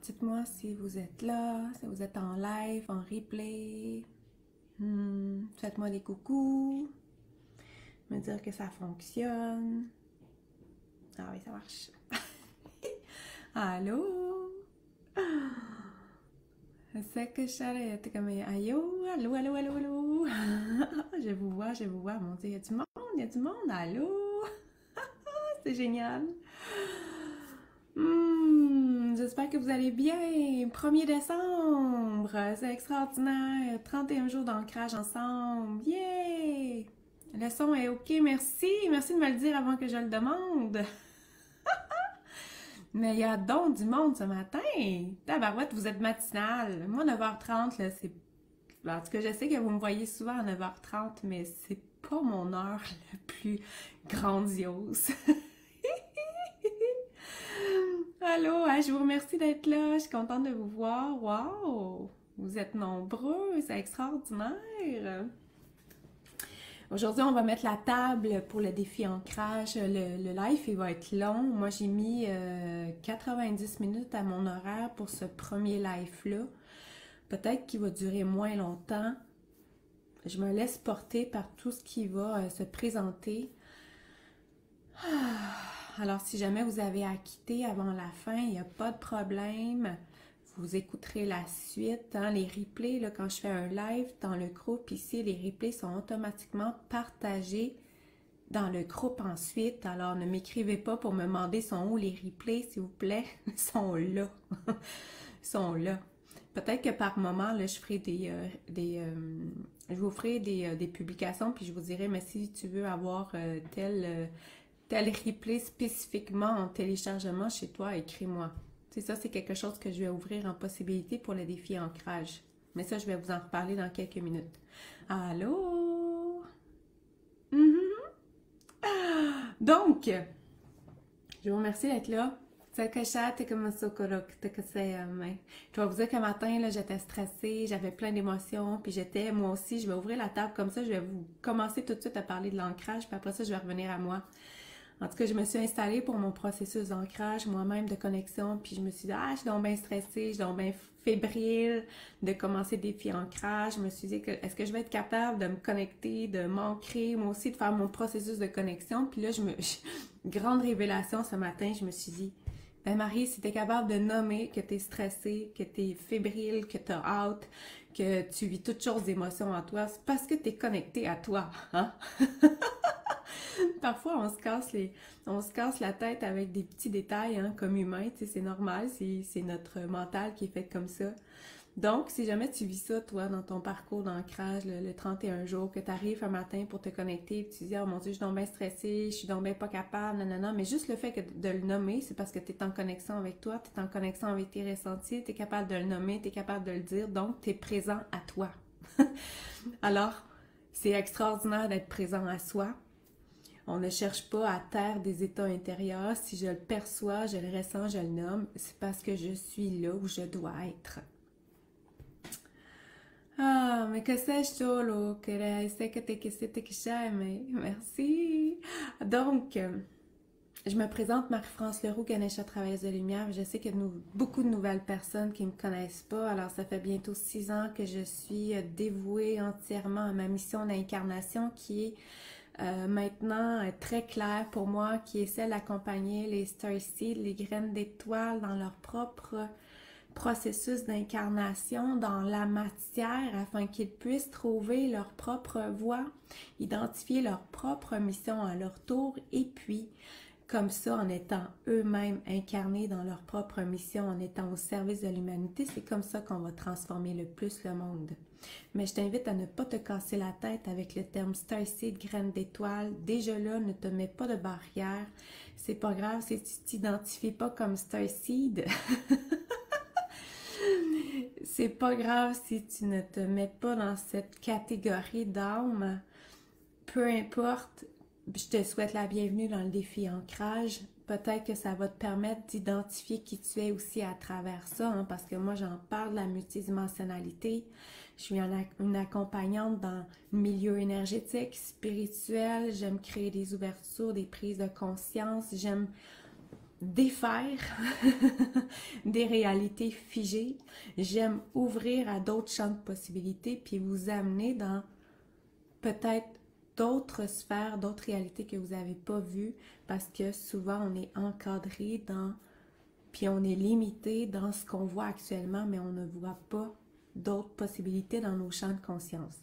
dites-moi si vous êtes là, si vous êtes en live, en replay. Faites-moi des coucous. Me dire que ça fonctionne. Ah oui, ça marche. Allô? C'est que je t'es comme allô, allô, allô, allô, allô. Je vous vois. Mon Dieu, il y a du monde, il y a du monde. Allô? C'est génial. J'espère que vous allez bien. 1er décembre, c'est extraordinaire. 31 jours d'ancrage ensemble. Yeah! Le son est OK, merci. Merci de me le dire avant que je le demande. Mais il y a donc du monde ce matin. Tabarouette, vous êtes matinale. Moi, 9h30, là, c'est... En tout cas, je sais que vous me voyez souvent à 9h30, mais c'est pas mon heure la plus grandiose. Allô, je vous remercie d'être là. Je suis contente de vous voir. Wow! Vous êtes nombreux, c'est extraordinaire. Aujourd'hui, on va mettre la table pour le défi ancrage. Le live, il va être long. Moi, j'ai mis 90 minutes à mon horaire pour ce premier live-là. Peut-être qu'il va durer moins longtemps. Je me laisse porter par tout ce qui va se présenter. Alors, si jamais vous avez à quitter avant la fin, il n'y a pas de problème. Vous écouterez la suite. Hein, les replays, là, quand je fais un live dans le groupe ici, les replays sont automatiquement partagés dans le groupe ensuite. Alors, ne m'écrivez pas pour me demander sont où les replays, s'il vous plaît. Ils sont là. Ils sont là. Peut-être que par moment, là, je ferai je vous ferai des publications, puis je vous dirai, mais si tu veux avoir tel replay spécifiquement en téléchargement chez toi, écris-moi. C'est ça, c'est quelque chose que je vais ouvrir en possibilité pour le défi ancrage. Mais ça, je vais vous en reparler dans quelques minutes. Allô? Donc, je vous remercie d'être là. Je vais vous dire qu'un matin, là, j'étais stressée, j'avais plein d'émotions, puis moi aussi, je vais ouvrir la table comme ça, je vais vous commencer tout de suite à parler de l'ancrage, puis après ça, je vais revenir à moi. En tout cas, je me suis installée pour mon processus d'ancrage, moi-même de connexion, puis je me suis dit, je suis donc bien stressée, je suis donc bien fébrile de commencer des défis ancrage. Je me suis dit, est-ce que je vais être capable de me connecter, de m'ancrer, moi aussi, de faire mon processus de connexion? Puis là, grande révélation ce matin, je me suis dit, ben Marie, si tu es capable de nommer que tu es stressée, que tu es fébrile, que tu as hâte, que tu vis toutes sortes d'émotions en toi, c'est parce que tu es connecté à toi, hein? Parfois, on se casse la tête avec des petits détails, hein, comme humain, tu sais, c'est normal, c'est notre mental qui est fait comme ça. Donc, si jamais tu vis ça, toi, dans ton parcours d'ancrage, le 31 jours, que tu arrives un matin pour te connecter, et tu dis, oh mon Dieu, je suis donc bien stressée, je suis donc bien pas capable, non, mais juste le fait de le nommer, c'est parce que tu es en connexion avec toi, tu es en connexion avec tes ressentis, tu es capable de le nommer, tu es capable de le dire, donc tu es présent à toi. Alors, c'est extraordinaire d'être présent à soi. On ne cherche pas à taire des états intérieurs. Si je le perçois, je le ressens, je le nomme, c'est parce que je suis là où je dois être. Ah, mais que sais-je solo, que c'est que te que c'était que j'aime. Merci. Donc, je me présente Marie-France Leroux, Ganesha Travailleuse de Lumière. Je sais qu'il y a beaucoup de nouvelles personnes qui ne me connaissent pas. Alors, ça fait bientôt 6 ans que je suis dévouée entièrement à ma mission d'incarnation qui est maintenant très claire pour moi, qui est celle d'accompagner les starseeds, les graines d'étoiles dans leur propre processus d'incarnation dans la matière afin qu'ils puissent trouver leur propre voie, identifier leur propre mission à leur tour et puis comme ça, en étant eux-mêmes incarnés dans leur propre mission, en étant au service de l'humanité, c'est comme ça qu'on va transformer le plus le monde. Mais je t'invite à ne pas te casser la tête avec le terme starseed, graine d'étoile. Déjà là, ne te mets pas de barrière. C'est pas grave si tu t'identifies pas comme starseed. C'est pas grave si tu ne te mets pas dans cette catégorie d'âme. Peu importe, je te souhaite la bienvenue dans le défi ancrage. Peut-être que ça va te permettre d'identifier qui tu es aussi à travers ça, hein, parce que moi, j'en parle de la multidimensionnalité. Je suis une accompagnante dans le milieu énergétique, spirituel. J'aime créer des ouvertures, des prises de conscience. J'aime défaire des réalités figées. J'aime ouvrir à d'autres champs de possibilités, puis vous amener dans peut-être d'autres sphères, d'autres réalités que vous n'avez pas vues, parce que souvent on est encadré dans, puis on est limité dans ce qu'on voit actuellement, mais on ne voit pas d'autres possibilités dans nos champs de conscience.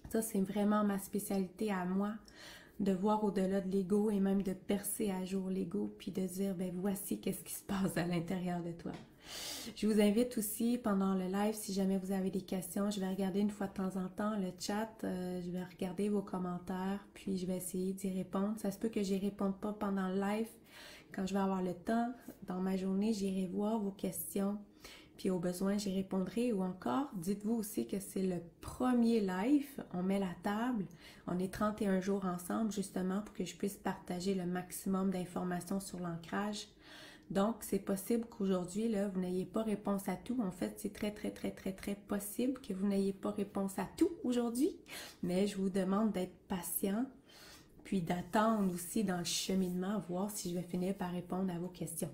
Ça, c'est vraiment ma spécialité à moi, de voir au-delà de l'ego et même de percer à jour l'ego, puis de dire, ben voici qu'est-ce qui se passe à l'intérieur de toi. Je vous invite aussi pendant le live, si jamais vous avez des questions, je vais regarder une fois de temps en temps le chat, je vais regarder vos commentaires, puis je vais essayer d'y répondre. Ça se peut que j'y réponde pas pendant le live. Quand je vais avoir le temps, dans ma journée, j'irai voir vos questions, puis au besoin, j'y répondrai. Ou encore, dites-vous aussi que c'est le premier live, on met la table, on est 31 jours ensemble justement pour que je puisse partager le maximum d'informations sur l'ancrage. Donc, c'est possible qu'aujourd'hui, là, vous n'ayez pas réponse à tout. En fait, c'est très, très, très, très, très possible que vous n'ayez pas réponse à tout aujourd'hui. Mais je vous demande d'être patient, puis d'attendre aussi dans le cheminement, voir si je vais finir par répondre à vos questions.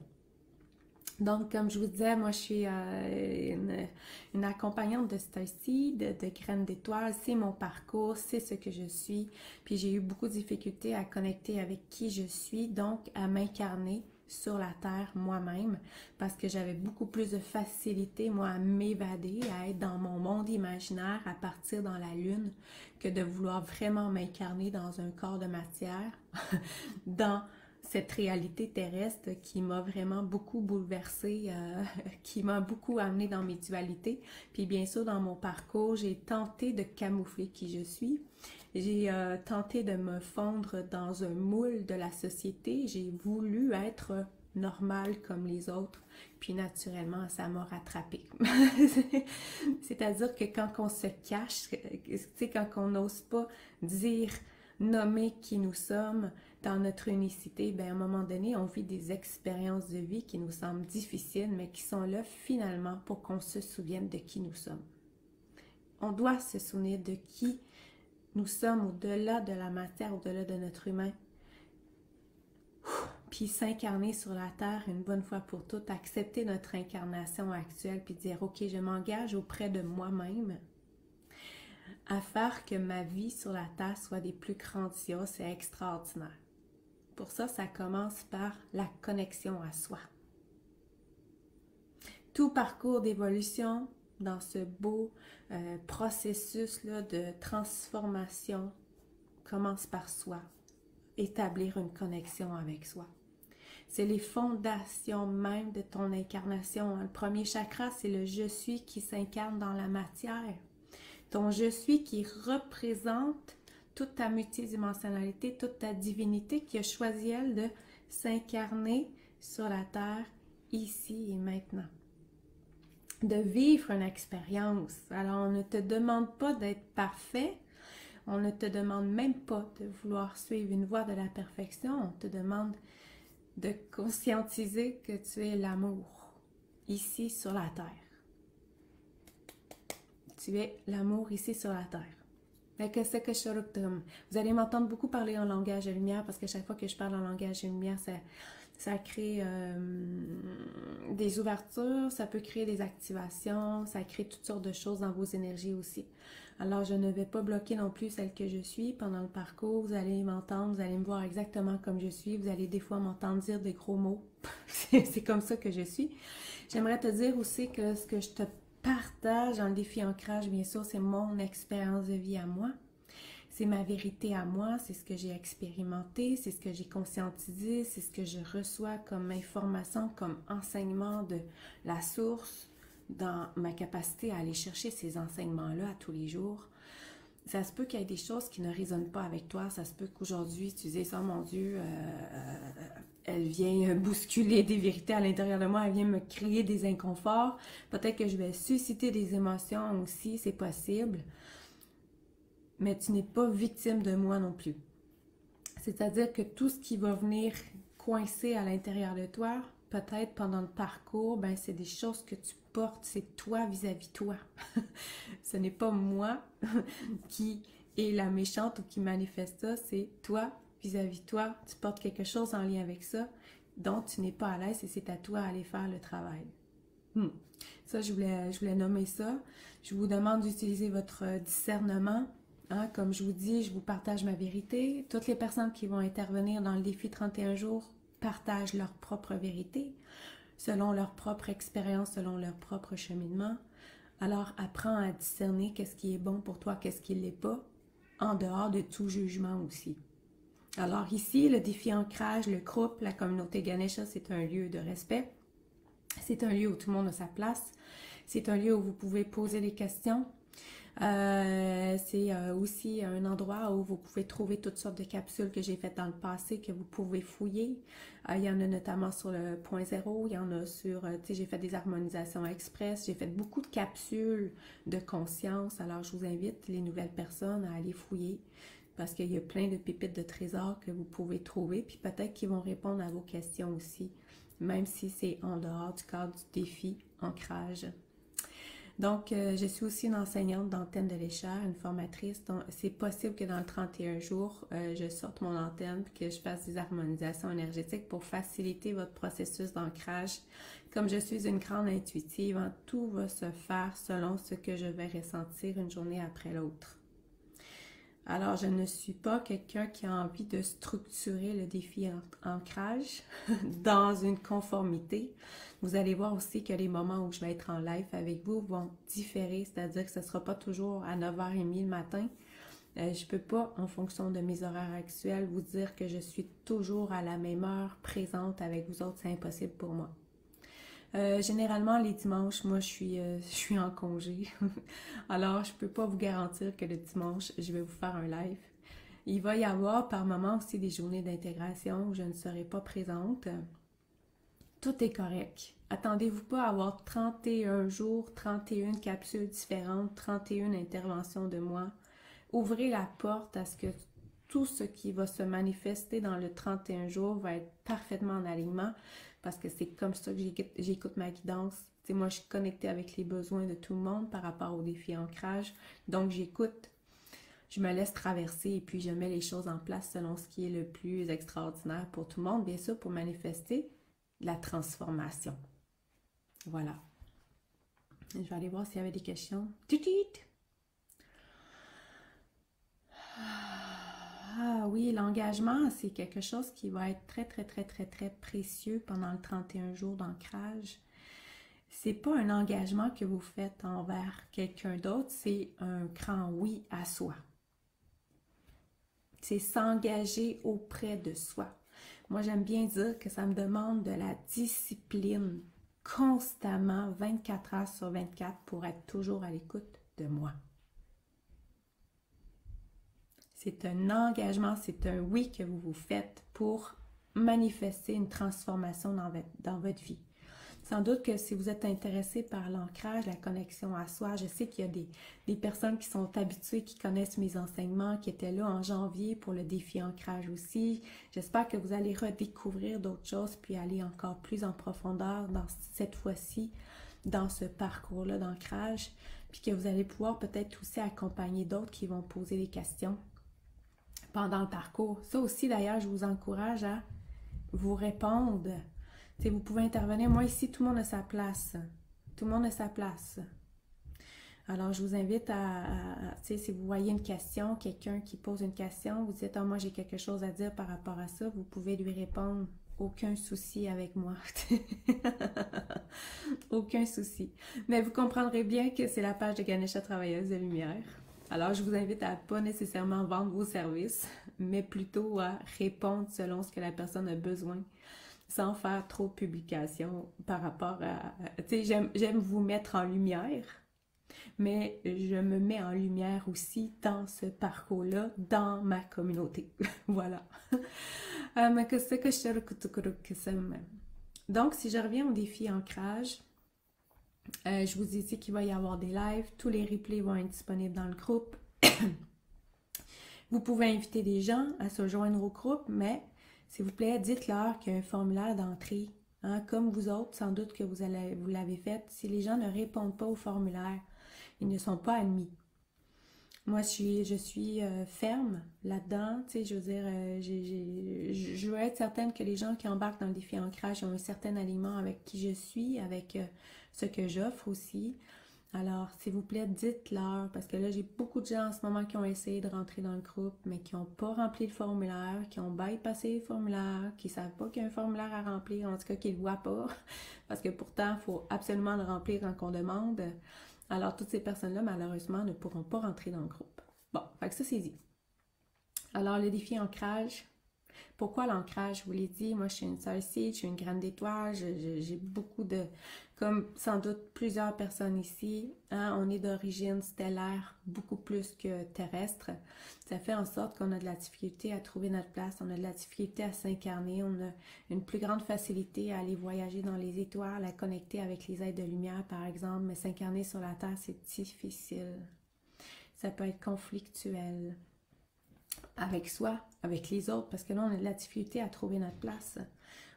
Donc, comme je vous disais, moi, je suis une accompagnante de Stacy, de Graines d'étoiles. C'est mon parcours, c'est ce que je suis. Puis, j'ai eu beaucoup de difficultés à connecter avec qui je suis, donc à m'incarner sur la Terre moi-même, parce que j'avais beaucoup plus de facilité, moi, à m'évader, à être dans mon monde imaginaire, à partir dans la Lune, que de vouloir vraiment m'incarner dans un corps de matière, dans cette réalité terrestre qui m'a vraiment beaucoup bouleversée, qui m'a beaucoup amenée dans mes dualités. Puis bien sûr, dans mon parcours, j'ai tenté de camoufler qui je suis. J'ai tenté de me fondre dans un moule de la société. J'ai voulu être normale comme les autres. Puis naturellement, ça m'a rattrapée. C'est-à-dire que quand on se cache, tu sais, quand on n'ose pas dire, nommer qui nous sommes dans notre unicité, bien à un moment donné, on vit des expériences de vie qui nous semblent difficiles, mais qui sont là finalement pour qu'on se souvienne de qui nous sommes. On doit se souvenir de qui nous sommes au-delà de la matière, au-delà de notre humain. Puis s'incarner sur la Terre une bonne fois pour toutes, accepter notre incarnation actuelle, puis dire, ok, je m'engage auprès de moi-même à faire que ma vie sur la Terre soit des plus grandioses et extraordinaires. Pour ça, ça commence par la connexion à soi. Tout parcours d'évolution dans ce beau processus-là de transformation commence par soi, établir une connexion avec soi. C'est les fondations même de ton incarnation. Le premier chakra, c'est le « je suis » qui s'incarne dans la matière. Ton « je suis » qui représente toute ta multidimensionnalité, toute ta divinité qui a choisi, elle, de s'incarner sur la Terre, ici et maintenant. De vivre une expérience. Alors, on ne te demande pas d'être parfait, on ne te demande même pas de vouloir suivre une voie de la perfection, on te demande de conscientiser que tu es l'amour, ici sur la Terre. Tu es l'amour ici sur la Terre. Vous allez m'entendre beaucoup parler en langage de lumière parce que chaque fois que je parle en langage de lumière, ça crée des ouvertures, ça peut créer des activations, ça crée toutes sortes de choses dans vos énergies aussi. Alors, je ne vais pas bloquer non plus celle que je suis pendant le parcours. Vous allez m'entendre, vous allez me voir exactement comme je suis. Vous allez des fois m'entendre dire des gros mots. C'est comme ça que je suis. J'aimerais te dire aussi que ce que je te partage dans le défi ancrage, bien sûr, c'est mon expérience de vie à moi. C'est ma vérité à moi, c'est ce que j'ai expérimenté, c'est ce que j'ai conscientisé, c'est ce que je reçois comme information, comme enseignement de la source, dans ma capacité à aller chercher ces enseignements-là à tous les jours. Ça se peut qu'il y ait des choses qui ne résonnent pas avec toi, ça se peut qu'aujourd'hui tu dises « Oh mon Dieu, elle vient bousculer des vérités à l'intérieur de moi, elle vient me créer des inconforts. Peut-être que je vais susciter des émotions aussi, c'est possible. Mais tu n'es pas victime de moi non plus. C'est-à-dire que tout ce qui va venir coincer à l'intérieur de toi, peut-être pendant le parcours, ben c'est des choses que tu portes, c'est toi vis-à-vis toi. Ce n'est pas moi qui est la méchante ou qui manifeste ça, c'est toi vis-à-vis toi. Tu portes quelque chose en lien avec ça dont tu n'es pas à l'aise et c'est à toi d'aller faire le travail. Ça, je voulais nommer ça. Je vous demande d'utiliser votre discernement. Hein, comme je vous dis, je vous partage ma vérité. Toutes les personnes qui vont intervenir dans le défi 31 jours partagent leur propre vérité, selon leur propre expérience, selon leur propre cheminement. Alors, apprends à discerner qu'est-ce qui est bon pour toi, qu'est-ce qui ne l'est pas, en dehors de tout jugement aussi. Alors ici, le défi ancrage, le groupe, la communauté Ganesha, c'est un lieu de respect. C'est un lieu où tout le monde a sa place. C'est un lieu où vous pouvez poser des questions. C'est aussi un endroit où vous pouvez trouver toutes sortes de capsules que j'ai faites dans le passé que vous pouvez fouiller. Il y en a notamment sur le point zéro, il y en a sur, tu sais, j'ai fait des harmonisations express, j'ai fait beaucoup de capsules de conscience. Alors je vous invite les nouvelles personnes à aller fouiller parce qu'il y a plein de pépites de trésors que vous pouvez trouver, puis peut-être qu'ils vont répondre à vos questions aussi, même si c'est en dehors du cadre du défi ancrage. Donc, je suis aussi une enseignante d'antenne de l'échelle, une formatrice. Donc, c'est possible que dans le 31 jours, je sorte mon antenne et que je fasse des harmonisations énergétiques pour faciliter votre processus d'ancrage. Comme je suis une grande intuitive, hein, tout va se faire selon ce que je vais ressentir une journée après l'autre. Alors, je ne suis pas quelqu'un qui a envie de structurer le défi ancrage dans une conformité. Vous allez voir aussi que les moments où je vais être en live avec vous vont différer, c'est-à-dire que ce ne sera pas toujours à 9h30 le matin. Je ne peux pas, en fonction de mes horaires actuels, vous dire que je suis toujours à la même heure présente avec vous autres. C'est impossible pour moi. Généralement, les dimanches, moi, je suis en congé. Alors, je ne peux pas vous garantir que le dimanche, je vais vous faire un live. Il va y avoir par moment aussi des journées d'intégration où je ne serai pas présente. Tout est correct. Attendez-vous pas à avoir 31 jours, 31 capsules différentes, 31 interventions de moi. Ouvrez la porte à ce que tout ce qui va se manifester dans le 31 jours va être parfaitement en alignement parce que c'est comme ça que j'écoute ma guidance. T'sais, moi, je suis connectée avec les besoins de tout le monde par rapport au défi ancrage. Donc, j'écoute, je me laisse traverser et puis je mets les choses en place selon ce qui est le plus extraordinaire pour tout le monde, bien sûr, pour manifester la transformation. Voilà. Je vais aller voir s'il y avait des questions. Ah oui, l'engagement, c'est quelque chose qui va être très, très, très, très, très précieux pendant le 31 jours d'ancrage. C'est pas un engagement que vous faites envers quelqu'un d'autre, c'est un grand oui à soi. C'est s'engager auprès de soi. Moi, j'aime bien dire que ça me demande de la discipline constamment, 24 heures sur 24, pour être toujours à l'écoute de moi. C'est un engagement, c'est un oui que vous vous faites pour manifester une transformation dans votre vie. Sans doute que si vous êtes intéressé par l'ancrage, la connexion à soi, je sais qu'il y a des personnes qui sont habituées, qui connaissent mes enseignements, qui étaient là en janvier pour le défi ancrage aussi. J'espère que vous allez redécouvrir d'autres choses puis aller encore plus en profondeur dans cette fois-ci, dans ce parcours-là d'ancrage, puis que vous allez pouvoir peut-être aussi accompagner d'autres qui vont poser des questions pendant le parcours. Ça aussi, d'ailleurs, je vous encourage à vous répondre. T'sais, vous pouvez intervenir. Moi, ici, tout le monde a sa place. Tout le monde a sa place. Alors, je vous invite si vous voyez une question, quelqu'un qui pose une question, vous dites, moi, j'ai quelque chose à dire par rapport à ça, vous pouvez lui répondre. Aucun souci avec moi. Aucun souci. Mais vous comprendrez bien que c'est la page de Ganesha Travailleuse de Lumière. Alors, je vous invite à pas nécessairement vendre vos services, mais plutôt à répondre selon ce que la personne a besoin, sans faire trop de publications par rapport à... Tu sais, j'aime vous mettre en lumière, mais je me mets en lumière aussi dans ce parcours-là, dans ma communauté. Voilà. Donc, si je reviens au défi ancrage, je vous ai dit qu'il va y avoir des lives. Tous les replays vont être disponibles dans le groupe. Vous pouvez inviter des gens à se joindre au groupe, mais s'il vous plaît, dites-leur qu'il y a un formulaire d'entrée. Hein, comme vous autres, sans doute que vous l'avez fait. Si les gens ne répondent pas au formulaire, ils ne sont pas admis. Moi, je suis ferme là-dedans. Tu sais, je veux dire, je veux être certaine que les gens qui embarquent dans le défi ancrage ont un certain aliment avec qui je suis, avec ce que j'offre aussi. Alors, s'il vous plaît, dites-leur, parce que là, j'ai beaucoup de gens en ce moment qui ont essayé de rentrer dans le groupe, mais qui n'ont pas rempli le formulaire, qui ont bypassé le formulaire, qui ne savent pas qu'il y a un formulaire à remplir, en tout cas, qu'ils ne le voient pas, parce que pourtant, il faut absolument le remplir quand on demande. Alors, toutes ces personnes-là, malheureusement, ne pourront pas rentrer dans le groupe. Bon, fait que ça, c'est dit. Alors, le défi ancrage. Pourquoi l'ancrage? Je vous l'ai dit, moi, je suis une star seed, je suis une grande étoile, j'ai beaucoup de... Comme sans doute plusieurs personnes ici, hein, on est d'origine stellaire, beaucoup plus que terrestre. Ça fait en sorte qu'on a de la difficulté à trouver notre place, on a de la difficulté à s'incarner, on a une plus grande facilité à aller voyager dans les étoiles, à connecter avec les êtres de lumière, par exemple, mais s'incarner sur la Terre, c'est difficile. Ça peut être conflictuel avec soi, avec les autres, parce que là, on a de la difficulté à trouver notre place.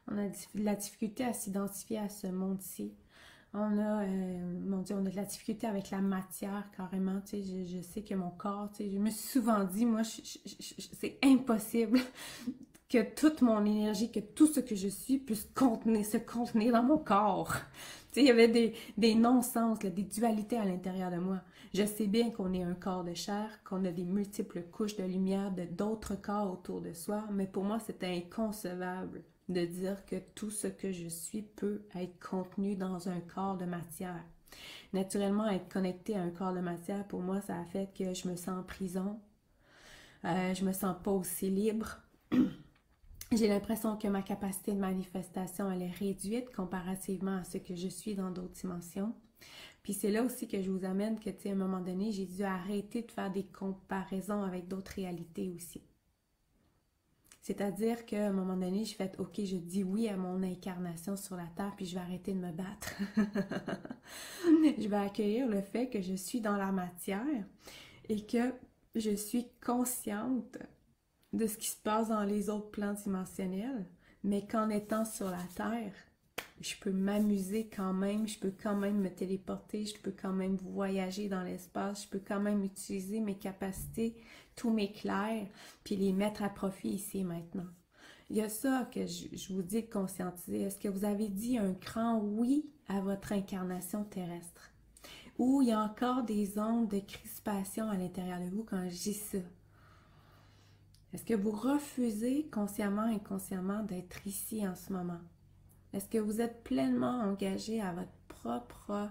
On a de la difficulté à s'identifier à ce monde-ci. On a, mon Dieu, on a de la difficulté avec la matière, carrément. Tu sais, je sais que mon corps, tu sais, je me suis souvent dit, moi, c'est impossible que toute mon énergie, que tout ce que je suis puisse se contenir dans mon corps. Tu sais, il y avait des non-sens, des dualités à l'intérieur de moi. Je sais bien qu'on est un corps de chair, qu'on a des multiples couches de lumière de d'autres corps autour de soi, mais pour moi, c'était inconcevable de dire que tout ce que je suis peut être contenu dans un corps de matière. Naturellement, être connecté à un corps de matière, pour moi, ça a fait que je me sens en prison. Je me sens pas aussi libre. J'ai l'impression que ma capacité de manifestation, elle est réduite comparativement à ce que je suis dans d'autres dimensions. Puis c'est là aussi que je vous amène que, tu sais, à un moment donné, j'ai dû arrêter de faire des comparaisons avec d'autres réalités aussi. C'est-à-dire qu'à un moment donné, je fais, OK, je dis oui à mon incarnation sur la Terre, puis je vais arrêter de me battre. Je vais accueillir le fait que je suis dans la matière et que je suis consciente de ce qui se passe dans les autres plans dimensionnels, mais qu'en étant sur la Terre, je peux m'amuser quand même, je peux quand même me téléporter, je peux quand même voyager dans l'espace, je peux quand même utiliser mes capacités, tous mes clairs, puis les mettre à profit ici et maintenant. Il y a ça que je vous dis de conscientiser. Est-ce que vous avez dit un grand oui à votre incarnation terrestre? Ou il y a encore des ondes de crispation à l'intérieur de vous quand je dis ça? Est-ce que vous refusez consciemment et inconsciemment d'être ici en ce moment? Est-ce que vous êtes pleinement engagé à votre propre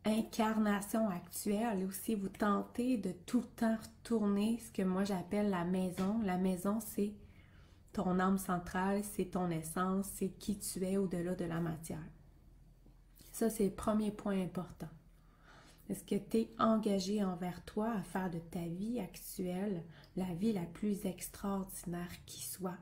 incarnation actuelle ou si vous tentez de tout le temps retourner ce que moi j'appelle la maison? La maison, c'est ton âme centrale, c'est ton essence, c'est qui tu es au-delà de la matière. Ça, c'est le premier point important. Est-ce que tu es engagé envers toi à faire de ta vie actuelle la vie la plus extraordinaire qui soit?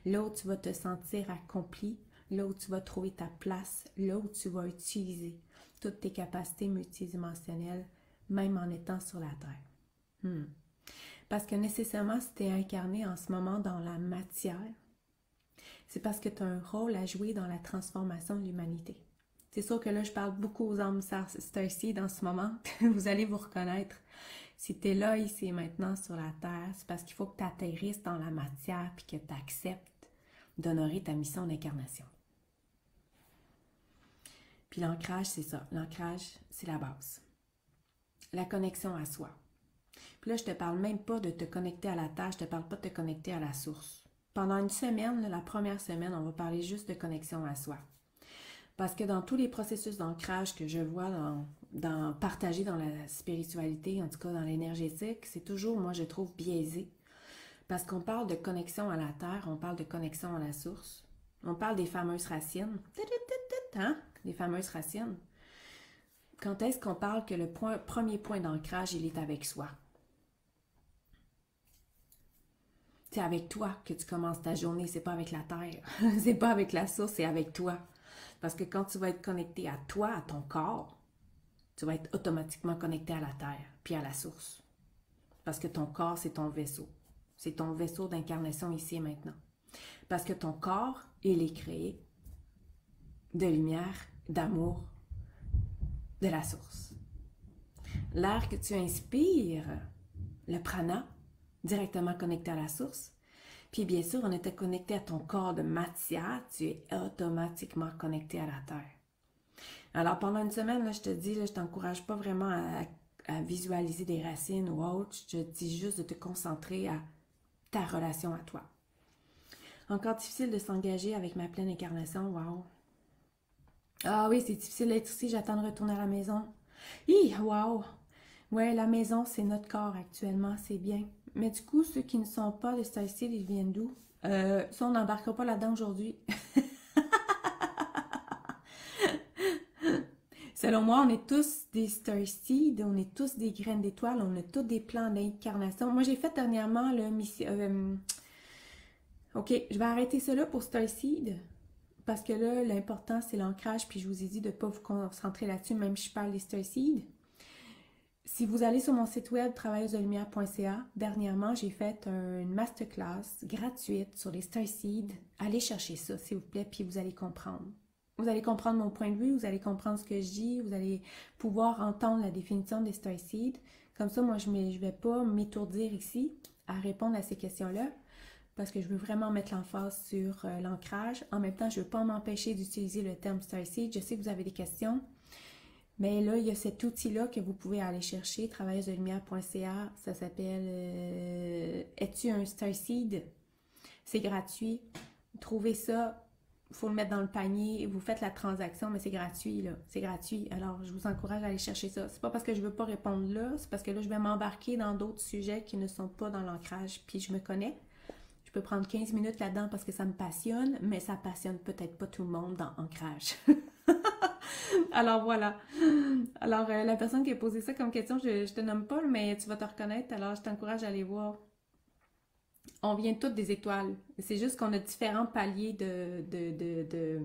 Là où tu vas te sentir accompli, là où tu vas trouver ta place, là où tu vas utiliser toutes tes capacités multidimensionnelles, même en étant sur la Terre. Parce que nécessairement, si tu es incarné en ce moment dans la matière, c'est parce que tu as un rôle à jouer dans la transformation de l'humanité. C'est sûr que là, je parle beaucoup aux âmes starseed en ce moment. Vous allez vous reconnaître. Si tu es là, ici et maintenant sur la Terre, c'est parce qu'il faut que tu atterrisses dans la matière puis que tu acceptes d'honorer ta mission d'incarnation. Puis l'ancrage, c'est ça. L'ancrage, c'est la base. La connexion à soi. Puis là, je te parle même pas de te connecter à la Terre, je te parle pas de te connecter à la source. Pendant une semaine, la première semaine, on va parler juste de connexion à soi. Parce que dans tous les processus d'ancrage que je vois partagés dans la spiritualité, en tout cas dans l'énergétique, c'est toujours, moi, je trouve biaisé. Parce qu'on parle de connexion à la Terre, on parle de connexion à la source. On parle des fameuses racines. Hein? Les fameuses racines. Quand est-ce qu'on parle que le premier point d'ancrage, il est avec soi? C'est avec toi que tu commences ta journée, c'est pas avec la Terre. C'est pas avec la source, c'est avec toi. Parce que quand tu vas être connecté à toi, à ton corps, tu vas être automatiquement connecté à la Terre, puis à la source. Parce que ton corps, c'est ton vaisseau. C'est ton vaisseau d'incarnation ici et maintenant. Parce que ton corps, il est créé de lumière, d'amour, de la source. L'air que tu inspires, le prana, directement connecté à la source. Puis bien sûr, on était connecté à ton corps de matière, tu es automatiquement connecté à la Terre. Alors pendant une semaine, là, je te dis, là, je t'encourage pas vraiment à visualiser des racines ou autre, je te dis juste de te concentrer à ta relation à toi. Encore difficile de s'engager avec ma pleine incarnation, wow. Ah oui, c'est difficile d'être ici, j'attends de retourner à la maison. Hi, wow! Ouais, la maison, c'est notre corps actuellement, c'est bien. Mais du coup, ceux qui ne sont pas de Star Seed, ils viennent d'où? Ça, on n'embarquera pas là-dedans aujourd'hui. Selon moi, on est tous des Star Seed, on est tous des graines d'étoiles, on a tous des plans d'incarnation. Moi, j'ai fait dernièrement le OK, je vais arrêter ça là pour Star Seed. Parce que là, l'important, c'est l'ancrage, puis je vous ai dit de ne pas vous concentrer là-dessus, même si je parle des Star Seed. Si vous allez sur mon site web travailleusdelumière.ca, dernièrement, j'ai fait une masterclass gratuite sur les Star Seeds. Allez chercher ça, s'il vous plaît, puis vous allez comprendre. Vous allez comprendre mon point de vue, vous allez comprendre ce que je dis, vous allez pouvoir entendre la définition des Star Seeds. Comme ça, moi, je ne vais pas m'étourdir ici à répondre à ces questions-là, parce que je veux vraiment mettre l'emphase sur l'ancrage. En même temps, je ne veux pas m'empêcher d'utiliser le terme Star Seed. Je sais que vous avez des questions. Mais là, il y a cet outil-là que vous pouvez aller chercher, travailleusdelumière.ca. Ça s'appelle Es-tu un Starseed? C'est gratuit. Trouvez ça, il faut le mettre dans le panier. Vous faites la transaction, mais c'est gratuit, là. C'est gratuit. Alors, je vous encourage à aller chercher ça. C'est pas parce que je veux pas répondre là, c'est parce que là, je vais m'embarquer dans d'autres sujets qui ne sont pas dans l'ancrage. Puis je me connais. Je peux prendre 15 minutes là-dedans parce que ça me passionne, mais ça passionne peut-être pas tout le monde dans Ancrage. Alors voilà. Alors la personne qui a posé ça comme question, je te nomme pas, mais tu vas te reconnaître, alors je t'encourage à aller voir. On vient toutes des étoiles. C'est juste qu'on a différents paliers de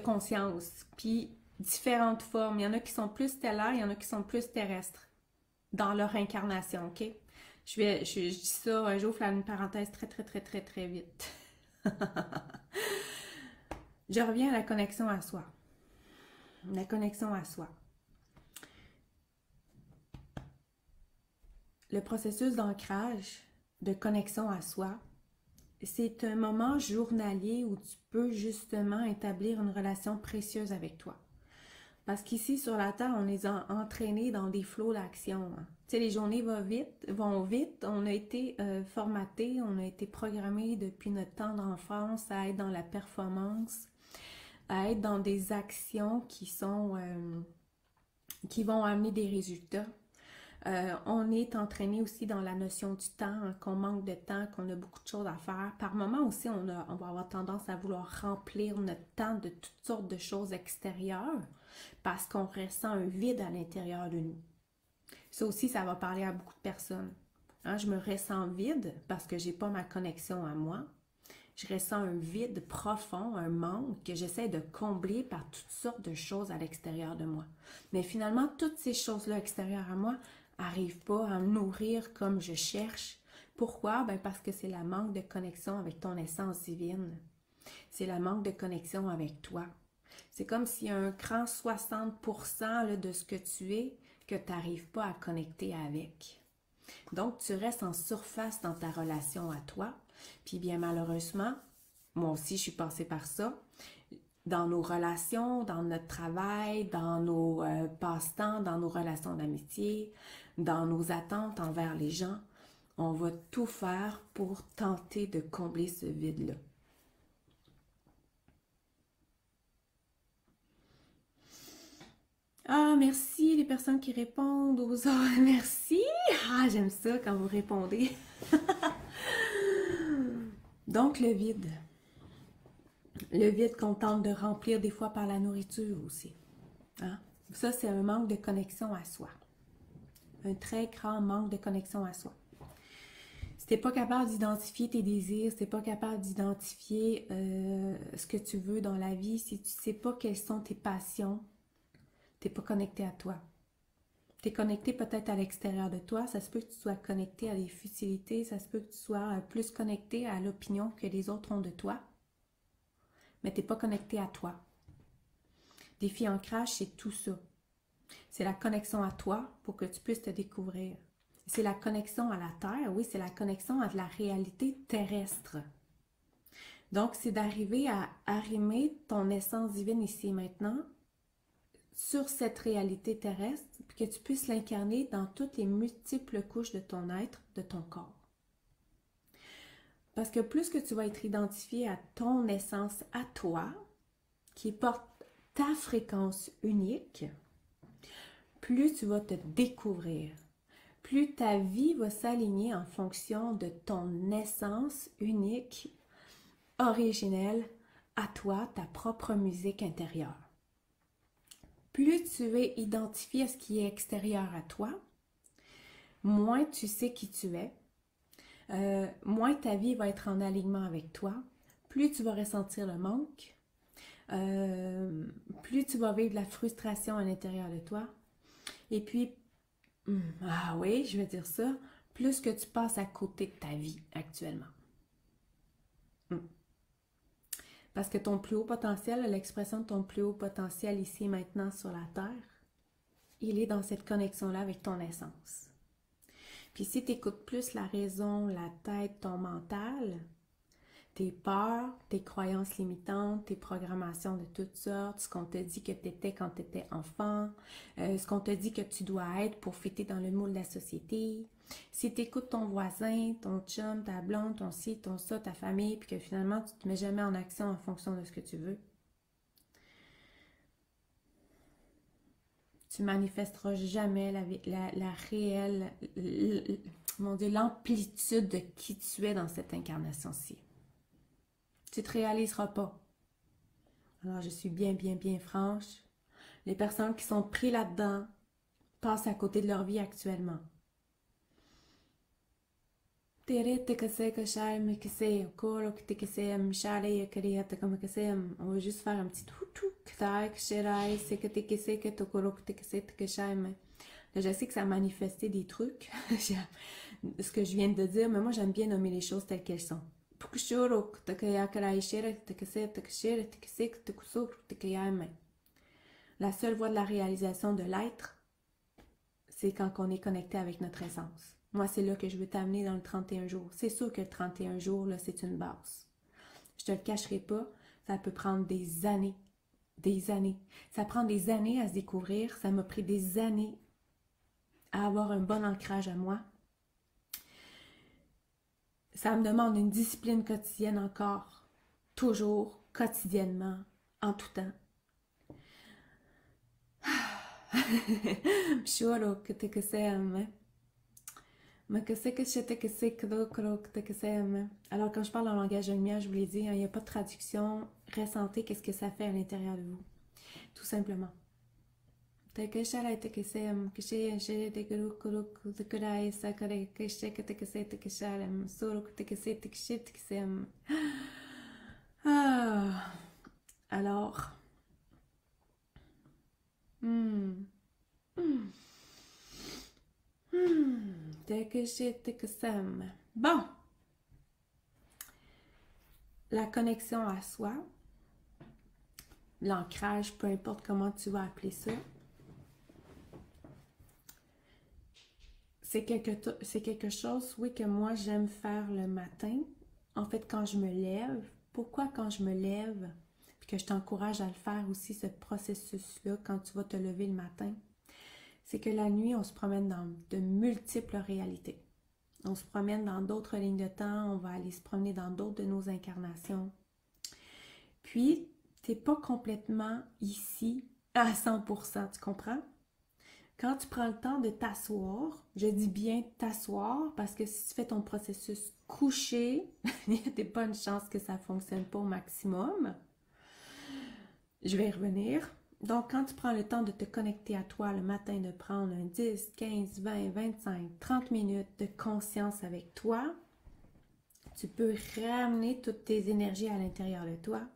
conscience, puis différentes formes. Il y en a qui sont plus stellaires, il y en a qui sont plus terrestres dans leur incarnation, OK? Je dis ça, j'ouvre une parenthèse très, très, très, très, très vite. Je reviens à la connexion à soi. La connexion à soi. Le processus d'ancrage, de connexion à soi, c'est un moment journalier où tu peux justement établir une relation précieuse avec toi. Parce qu'ici, sur la Terre, on est entraînés dans des flots d'action. Hein. Tu sais, les journées vont vite. On a été formaté, on a été programmé depuis notre temps d'enfance à être dans la performance, à être dans des actions qui vont amener des résultats. On est entraîné aussi dans la notion du temps, hein, qu'on manque de temps, qu'on a beaucoup de choses à faire. Par moment aussi, on va avoir tendance à vouloir remplir notre temps de toutes sortes de choses extérieures parce qu'on ressent un vide à l'intérieur de nous. Ça aussi, ça va parler à beaucoup de personnes. Hein, je me ressens vide parce que j'ai pas ma connexion à moi. Je ressens un vide profond, un manque que j'essaie de combler par toutes sortes de choses à l'extérieur de moi. Mais finalement, toutes ces choses-là extérieures à moi n'arrivent pas à me nourrir comme je cherche. Pourquoi? Ben parce que c'est la manque de connexion avec ton essence divine. C'est la manque de connexion avec toi. C'est comme s'il y a un grand 60% là, de ce que tu es que tu n'arrives pas à connecter avec. Donc, tu restes en surface dans ta relation à toi. Puis bien malheureusement, moi aussi je suis passée par ça, dans nos relations, dans notre travail, dans nos passe-temps, dans nos relations d'amitié, dans nos attentes envers les gens, on va tout faire pour tenter de combler ce vide-là. Ah, merci les personnes qui répondent aux autres. Merci! Ah, j'aime ça quand vous répondez. Donc, le vide. Le vide qu'on tente de remplir des fois par la nourriture aussi. Hein? Ça, c'est un manque de connexion à soi. Un très grand manque de connexion à soi. Si tu n'es pas capable d'identifier tes désirs, si tu n'es pas capable d'identifier ce que tu veux dans la vie, si tu ne sais pas quelles sont tes passions, tu n'es pas connecté à toi. Tu es connecté peut-être à l'extérieur de toi, ça se peut que tu sois connecté à des futilités, ça se peut que tu sois plus connecté à l'opinion que les autres ont de toi, mais tu n'es pas connecté à toi. Défi ancrage, c'est tout ça. C'est la connexion à toi pour que tu puisses te découvrir. c'est la connexion à la Terre, oui, c'est la connexion à de la réalité terrestre. Donc, c'est d'arriver à arrimer ton essence divine ici et maintenant sur cette réalité terrestre, puis que tu puisses l'incarner dans toutes les multiples couches de ton être, de ton corps. Parce que plus que tu vas être identifié à ton essence, à toi, qui porte ta fréquence unique, plus tu vas te découvrir, plus ta vie va s'aligner en fonction de ton essence unique, originelle, à toi, ta propre musique intérieure. Plus tu es identifié à ce qui est extérieur à toi, moins tu sais qui tu es, moins ta vie va être en alignement avec toi, plus tu vas ressentir le manque, plus tu vas vivre de la frustration à l'intérieur de toi. Et puis, ah oui, je vais dire ça, plus que tu passes à côté de ta vie actuellement. Parce que ton plus haut potentiel, l'expression de ton plus haut potentiel ici et maintenant sur la Terre, il est dans cette connexion-là avec ton essence. Puis si tu écoutes plus la raison, la tête, ton mental, tes peurs, tes croyances limitantes, tes programmations de toutes sortes, ce qu'on te dit que tu étais quand tu étais enfant, ce qu'on te dit que tu dois être pour fitter dans le moule de la société. Si tu écoutes ton voisin, ton chum, ta blonde, ton ci, ton ça, ta famille, puis que finalement tu ne te mets jamais en action en fonction de ce que tu veux, tu manifesteras jamais la réelle, mon Dieu, l'amplitude de qui tu es dans cette incarnation-ci. Tu ne te réaliseras pas. Alors, je suis bien franche. Les personnes qui sont prises là-dedans passent à côté de leur vie actuellement. On va juste faire un petit là, je sais que ça a manifesté des trucs, ce que je viens de dire, mais moi j'aime bien nommer les choses telles qu'elles sont. La seule voie de la réalisation de l'être, c'est quand on est connecté avec notre essence. Moi, c'est là que je veux t'amener dans le 31 jours. C'est sûr que le 31 jours, là, c'est une base. Je te le cacherai pas, ça peut prendre des années. Des années. Ça prend des années à se découvrir. Ça m'a pris des années à avoir un bon ancrage à moi. Ça me demande une discipline quotidienne encore. Toujours, quotidiennement, en tout temps. Alors, quand je parle en langage de lumière, je vous l'ai dit, il n'y a pas de traduction. Ressentez qu'est-ce que ça fait à l'intérieur de vous. Tout simplement. Ah, alors, bon, la connexion à soi, l'ancrage, peu importe comment tu vas appeler ça, c'est quelque chose, oui, que moi j'aime faire le matin. En fait, quand je me lève, pourquoi quand je me lève, puis que je t'encourage à le faire aussi, ce processus-là, quand tu vas te lever le matin, c'est que la nuit, on se promène dans de multiples réalités. On se promène dans d'autres lignes de temps, on va aller se promener dans d'autres de nos incarnations. Puis, tu n'es pas complètement ici à 100%, tu comprends? Quand tu prends le temps de t'asseoir, je dis bien t'asseoir parce que si tu fais ton processus couché, il y a des bonnes chances que ça ne fonctionne pas au maximum. Je vais y revenir. Donc, quand tu prends le temps de te connecter à toi le matin, de prendre un 10, 15, 20, 25, 30 minutes de conscience avec toi, tu peux ramener toutes tes énergies à l'intérieur de toi.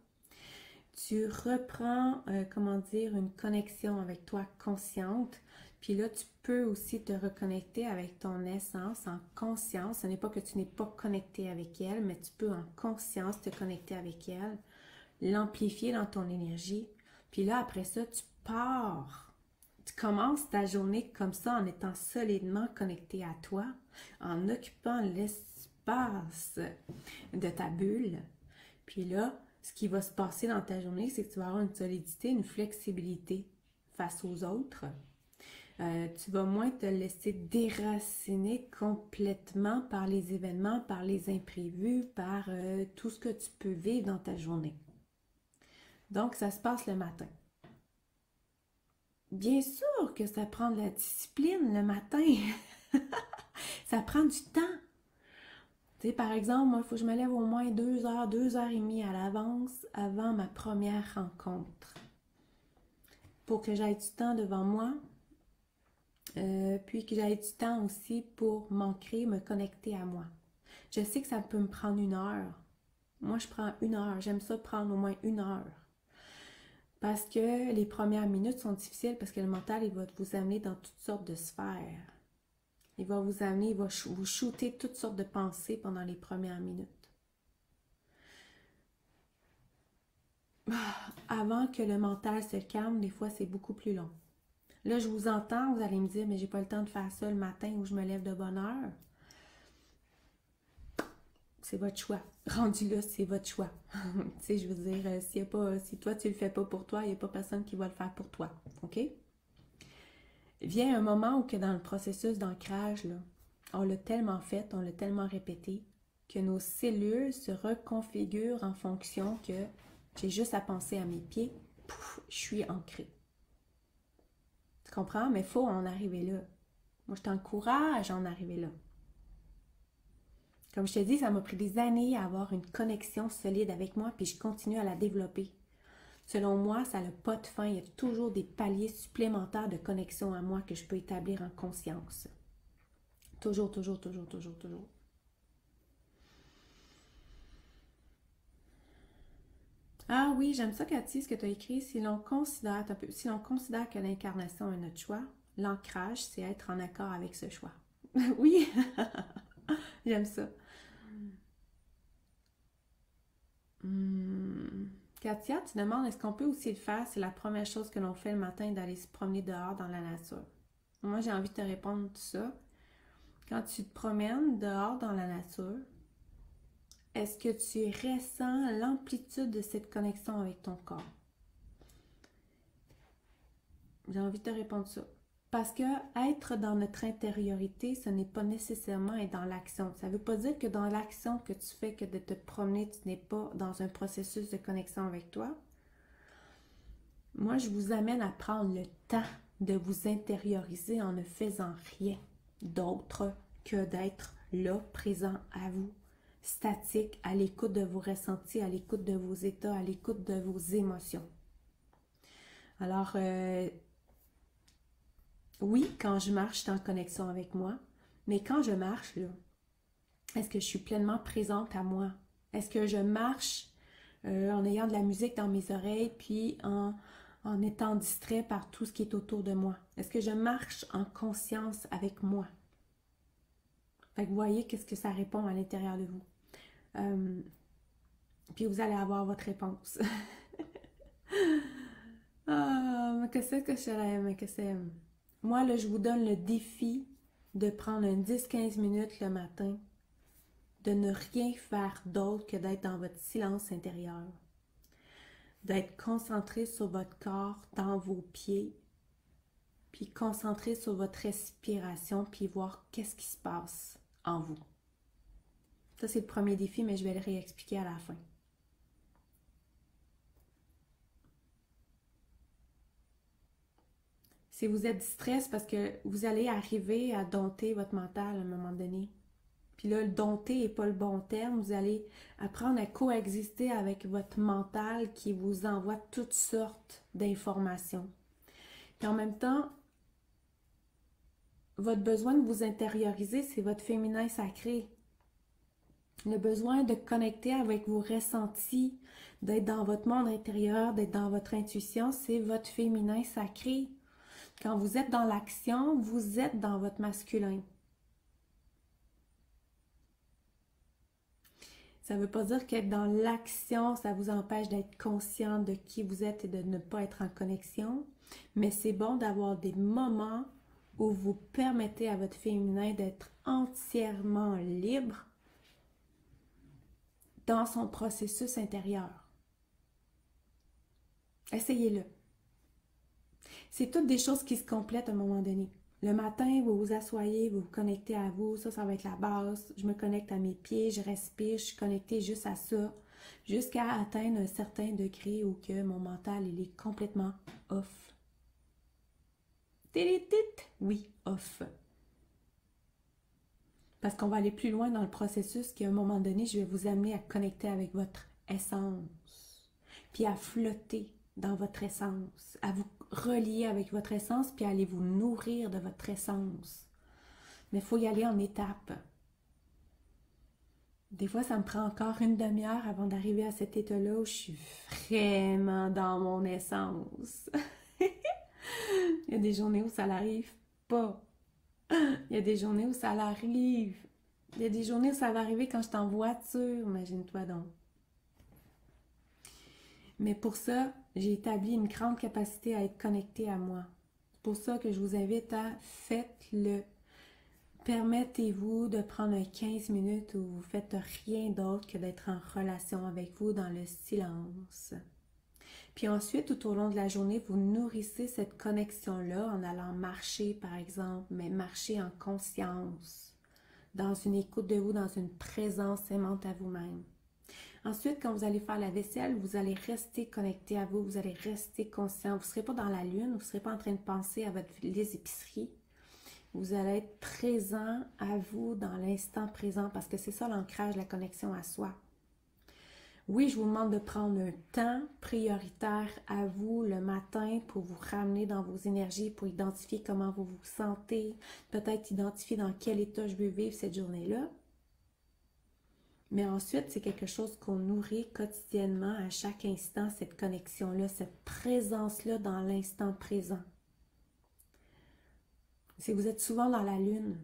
Tu reprends, une connexion avec toi consciente. Puis là, tu peux aussi te reconnecter avec ton essence en conscience. Ce n'est pas que tu n'es pas connecté avec elle, mais tu peux en conscience te connecter avec elle, l'amplifier dans ton énergie. Puis là, après ça, tu pars Tu commences ta journée comme ça en étant solidement connecté à toi, en occupant l'espace de ta bulle. Puis là, ce qui va se passer dans ta journée, c'est que tu vas avoir une solidité, une flexibilité face aux autres. Tu vas moins te laisser déraciner complètement par les événements, par les imprévus, par tout ce que tu peux vivre dans ta journée. Donc, ça se passe le matin. Bien sûr que ça prend de la discipline le matin. Ça prend du temps. Tu sais, par exemple, moi, il faut que je me lève au moins 2 heures, 2 heures et demie à l'avance avant ma première rencontre. Pour que j'aie du temps devant moi, puis que j'aie du temps aussi pour m'ancrer, me connecter à moi. Je sais que ça peut me prendre 1 heure. Moi, je prends 1 heure. J'aime ça prendre au moins 1 heure. Parce que les premières minutes sont difficiles parce que le mental, il va vous amener dans toutes sortes de sphères. Il va vous amener, il va vous shooter toutes sortes de pensées pendant les premières minutes. Avant que le mental se calme, des fois, c'est beaucoup plus long. Là, je vous entends, vous allez me dire, mais j'ai pas le temps de faire ça le matin où je me lève de bonne heure. C'est votre choix. Rendu là, c'est votre choix. Tu sais, je veux dire, si toi, tu le fais pas pour toi, il n'y a pas personne qui va le faire pour toi. OK? Vient un moment où que dans le processus d'ancrage, là, on l'a tellement fait, on l'a tellement répété, que nos cellules se reconfigurent en fonction que j'ai juste à penser à mes pieds, pouf, je suis ancrée. Tu comprends? Mais il faut en arriver là. Moi, je t'encourage à en arriver là. Comme je te dis, ça m'a pris des années à avoir une connexion solide avec moi, puis je continue à la développer. Selon moi, ça n'a pas de fin. Il y a toujours des paliers supplémentaires de connexion à moi que je peux établir en conscience. Toujours, toujours, toujours, toujours, toujours. Ah oui, j'aime ça, Cathy, ce que tu as écrit. Si l'on considère que l'incarnation est notre choix, l'ancrage, c'est être en accord avec ce choix. Oui, j'aime ça. Katia, tu demandes, est-ce qu'on peut aussi le faire? C'est la première chose que l'on fait le matin, d'aller se promener dehors dans la nature. Moi, j'ai envie de te répondre tout ça. Quand tu te promènes dehors dans la nature, est-ce que tu ressens l'amplitude de cette connexion avec ton corps? J'ai envie de te répondre ça. Parce que être dans notre intériorité, ce n'est pas nécessairement être dans l'action. Ça ne veut pas dire que dans l'action que tu fais, que de te promener, tu n'es pas dans un processus de connexion avec toi. Moi, je vous amène à prendre le temps de vous intérioriser en ne faisant rien d'autre que d'être là, présent à vous, statique, à l'écoute de vos ressentis, à l'écoute de vos états, à l'écoute de vos émotions. Alors, oui, quand je marche, je suis en connexion avec moi, mais quand je marche, là, est-ce que je suis pleinement présente à moi? Est-ce que je marche en ayant de la musique dans mes oreilles, puis en étant distrait par tout ce qui est autour de moi? Est-ce que je marche en conscience avec moi? Fait que vous voyez qu'est-ce que ça répond à l'intérieur de vous. Puis vous allez avoir votre réponse. Ah, mais que c'est que je l'aime, que c'est... Moi, là, je vous donne le défi de prendre un 10-15 minutes le matin, de ne rien faire d'autre que d'être dans votre silence intérieur, d'être concentré sur votre corps, dans vos pieds, puis concentré sur votre respiration, puis voir qu'est-ce qui se passe en vous. Ça, c'est le premier défi, mais je vais le réexpliquer à la fin. Si vous êtes distrait, c'est parce que vous allez arriver à dompter votre mental à un moment donné. Puis là, le dompter n'est pas le bon terme. Vous allez apprendre à coexister avec votre mental qui vous envoie toutes sortes d'informations. Puis en même temps, votre besoin de vous intérioriser, c'est votre féminin sacré. Le besoin de connecter avec vos ressentis, d'être dans votre monde intérieur, d'être dans votre intuition, c'est votre féminin sacré. Quand vous êtes dans l'action, vous êtes dans votre masculin. Ça ne veut pas dire qu'être dans l'action, ça vous empêche d'être conscient de qui vous êtes et de ne pas être en connexion. Mais c'est bon d'avoir des moments où vous permettez à votre féminin d'être entièrement libre dans son processus intérieur. Essayez-le. C'est toutes des choses qui se complètent à un moment donné. Le matin, vous vous asseyez, vous vous connectez à vous, ça va être la base. Je me connecte à mes pieds, je respire, je suis connectée juste à ça, jusqu'à atteindre un certain degré où que mon mental, il est complètement off. Oui, off. Parce qu'on va aller plus loin dans le processus qu'à un moment donné, je vais vous amener à connecter avec votre essence, puis à flotter dans votre essence, à vous relier avec votre essence, puis à aller vous nourrir de votre essence. Mais il faut y aller en étapes. Des fois, ça me prend encore une demi-heure avant d'arriver à cet état-là où je suis vraiment dans mon essence. Il y a des journées où ça n'arrive pas. Il y a des journées où ça l'arrive. Il y a des journées où ça va arriver quand je suis en voiture, imagine-toi donc. Mais pour ça, j'ai établi une grande capacité à être connectée à moi. C'est pour ça que je vous invite à faites-le. Permettez-vous de prendre un 15 minutes où vous ne faites rien d'autre que d'être en relation avec vous dans le silence. Puis ensuite, tout au long de la journée, vous nourrissez cette connexion-là en allant marcher, par exemple, mais marcher en conscience, dans une écoute de vous, dans une présence aimante à vous-même. Ensuite, quand vous allez faire la vaisselle, vous allez rester connecté à vous, vous allez rester conscient. Vous ne serez pas dans la lune, vous ne serez pas en train de penser à votre liste d'épicerie. Vous allez être présent à vous dans l'instant présent parce que c'est ça l'ancrage, la connexion à soi. Oui, je vous demande de prendre un temps prioritaire à vous le matin pour vous ramener dans vos énergies, pour identifier comment vous vous sentez, peut-être identifier dans quel état je veux vivre cette journée-là. Mais ensuite, c'est quelque chose qu'on nourrit quotidiennement à chaque instant, cette connexion-là, cette présence-là dans l'instant présent. Si vous êtes souvent dans la lune,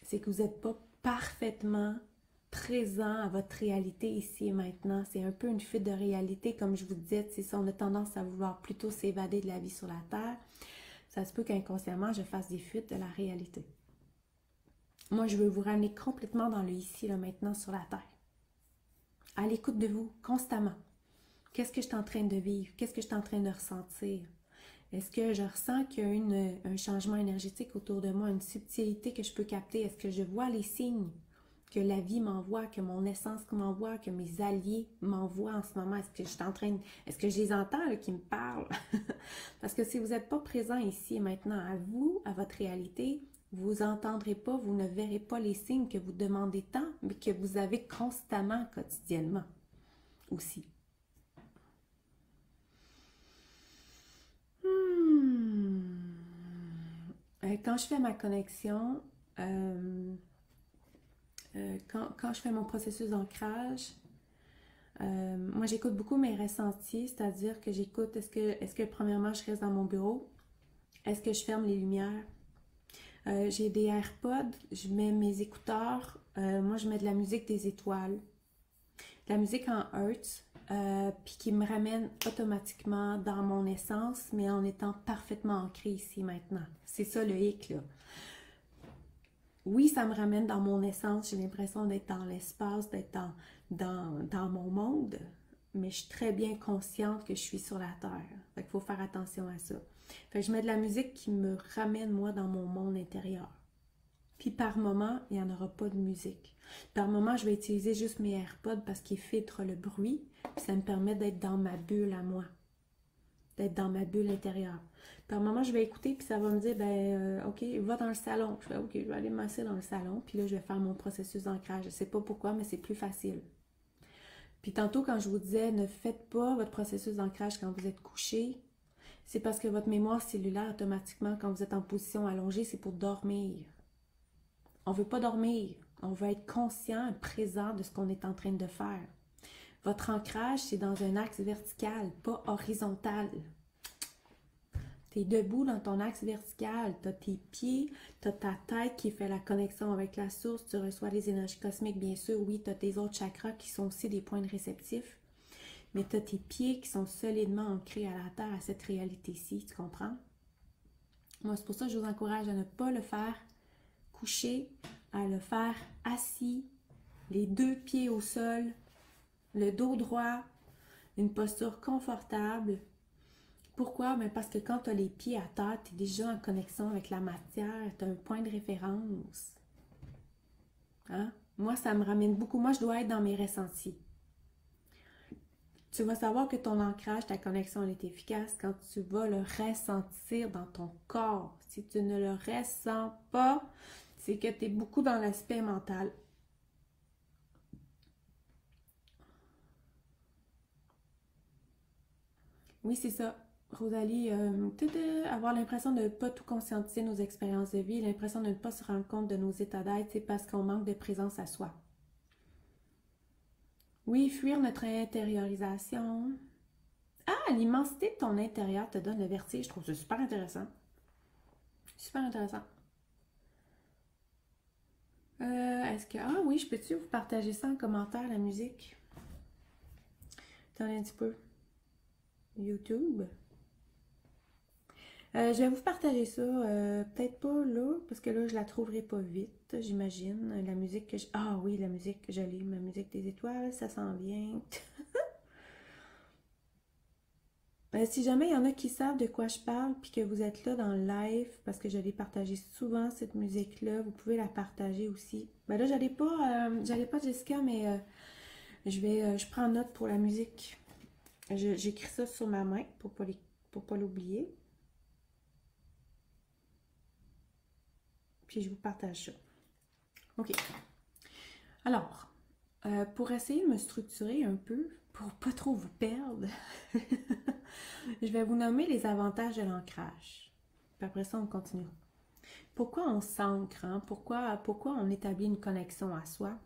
c'est que vous n'êtes pas parfaitement présent à votre réalité ici et maintenant. C'est un peu une fuite de réalité, comme je vous disais, si on a tendance à vouloir plutôt s'évader de la vie sur la Terre, ça se peut qu'inconsciemment, je fasse des fuites de la réalité. Moi, je veux vous ramener complètement dans le ici, là, maintenant, sur la Terre. À l'écoute de vous, constamment. Qu'est-ce que je suis en train de vivre? Qu'est-ce que je suis en train de ressentir? Est-ce que je ressens qu'il y a un changement énergétique autour de moi, une subtilité que je peux capter? Est-ce que je vois les signes que la vie m'envoie, que mon essence m'envoie, que mes alliés m'envoient en ce moment? Est-ce que je suis en train est-ce que je les entends là, qui me parlent? Parce que si vous n'êtes pas présent ici et maintenant à vous, à votre réalité, vous n'entendrez pas, vous ne verrez pas les signes que vous demandez tant, mais que vous avez constamment, quotidiennement aussi. Quand je fais ma connexion, quand je fais mon processus d'ancrage, moi j'écoute beaucoup mes ressentis, c'est-à-dire que j'écoute, est-ce que premièrement je reste dans mon bureau? Est-ce que je ferme les lumières? J'ai des AirPods, je mets mes écouteurs, moi je mets de la musique des étoiles, de la musique en hertz, puis qui me ramène automatiquement dans mon essence, mais en étant parfaitement ancré ici maintenant. C'est ça le hic là. Oui, ça me ramène dans mon essence, j'ai l'impression d'être dans l'espace, d'être dans mon monde, mais je suis très bien consciente que je suis sur la Terre. Fait qu'il faut faire attention à ça. Fait que je mets de la musique qui me ramène, moi, dans mon monde intérieur. Puis par moment, il n'y en aura pas de musique. Par moment, je vais utiliser juste mes AirPods parce qu'ils filtrent le bruit, puis ça me permet d'être dans ma bulle à moi, d'être dans ma bulle intérieure. Par moment, je vais écouter, puis ça va me dire, OK, va dans le salon. Je fais, OK, je vais aller m'asseoir dans le salon, puis là, je vais faire mon processus d'ancrage. Je ne sais pas pourquoi, mais c'est plus facile. Puis tantôt, quand je vous disais, ne faites pas votre processus d'ancrage quand vous êtes couché, c'est parce que votre mémoire cellulaire, automatiquement, quand vous êtes en position allongée, c'est pour dormir. On ne veut pas dormir. On veut être conscient et présent de ce qu'on est en train de faire. Votre ancrage, c'est dans un axe vertical, pas horizontal. Tu es debout dans ton axe vertical, tu as tes pieds, tu as ta tête qui fait la connexion avec la source, tu reçois les énergies cosmiques, bien sûr, oui, tu as tes autres chakras qui sont aussi des points de réceptifs, mais tu as tes pieds qui sont solidement ancrés à la terre, à cette réalité-ci, tu comprends? Moi, c'est pour ça que je vous encourage à ne pas le faire couché, à le faire assis, les deux pieds au sol, le dos droit, une posture confortable. Pourquoi? Ben parce que quand tu as les pieds à terre, tu es déjà en connexion avec la matière, tu as un point de référence. Hein? Moi, ça me ramène beaucoup. Moi, je dois être dans mes ressentis. Tu vas savoir que ton ancrage, ta connexion, elle est efficace quand tu vas le ressentir dans ton corps. Si tu ne le ressens pas, c'est que tu es beaucoup dans l'aspect mental. Oui, c'est ça. Rosalie, avoir l'impression de ne pas tout conscientiser nos expériences de vie, l'impression de ne pas se rendre compte de nos états d'être, c'est parce qu'on manque de présence à soi. Oui, fuir notre intériorisation. Ah, l'immensité de ton intérieur te donne le vertige. Je trouve ça super intéressant. Super intéressant. Est-ce que... Ah oui, je peux-tu vous partager ça en commentaire, la musique? Attendez un petit peu. YouTube. Je vais vous partager ça, peut-être pas là, parce que là, je la trouverai pas vite, j'imagine. La musique que je... Ah oui, la musique que j'allume, ma musique des étoiles, ça s'en vient. Si jamais il y en a qui savent de quoi je parle, puis que vous êtes là dans le live, parce que je l'ai partagé souvent, cette musique-là, vous pouvez la partager aussi. Ben là, j'allais pas Jessica, mais je prends note pour la musique. J'écris ça sur ma main pour pas l'oublier. Puis je vous partage ça. OK. Alors, pour essayer de me structurer un peu, pour pas trop vous perdre, je vais vous nommer les avantages de l'ancrage. Puis après ça, on continue. Pourquoi on s'ancre? Hein? Pourquoi on établit une connexion à soi?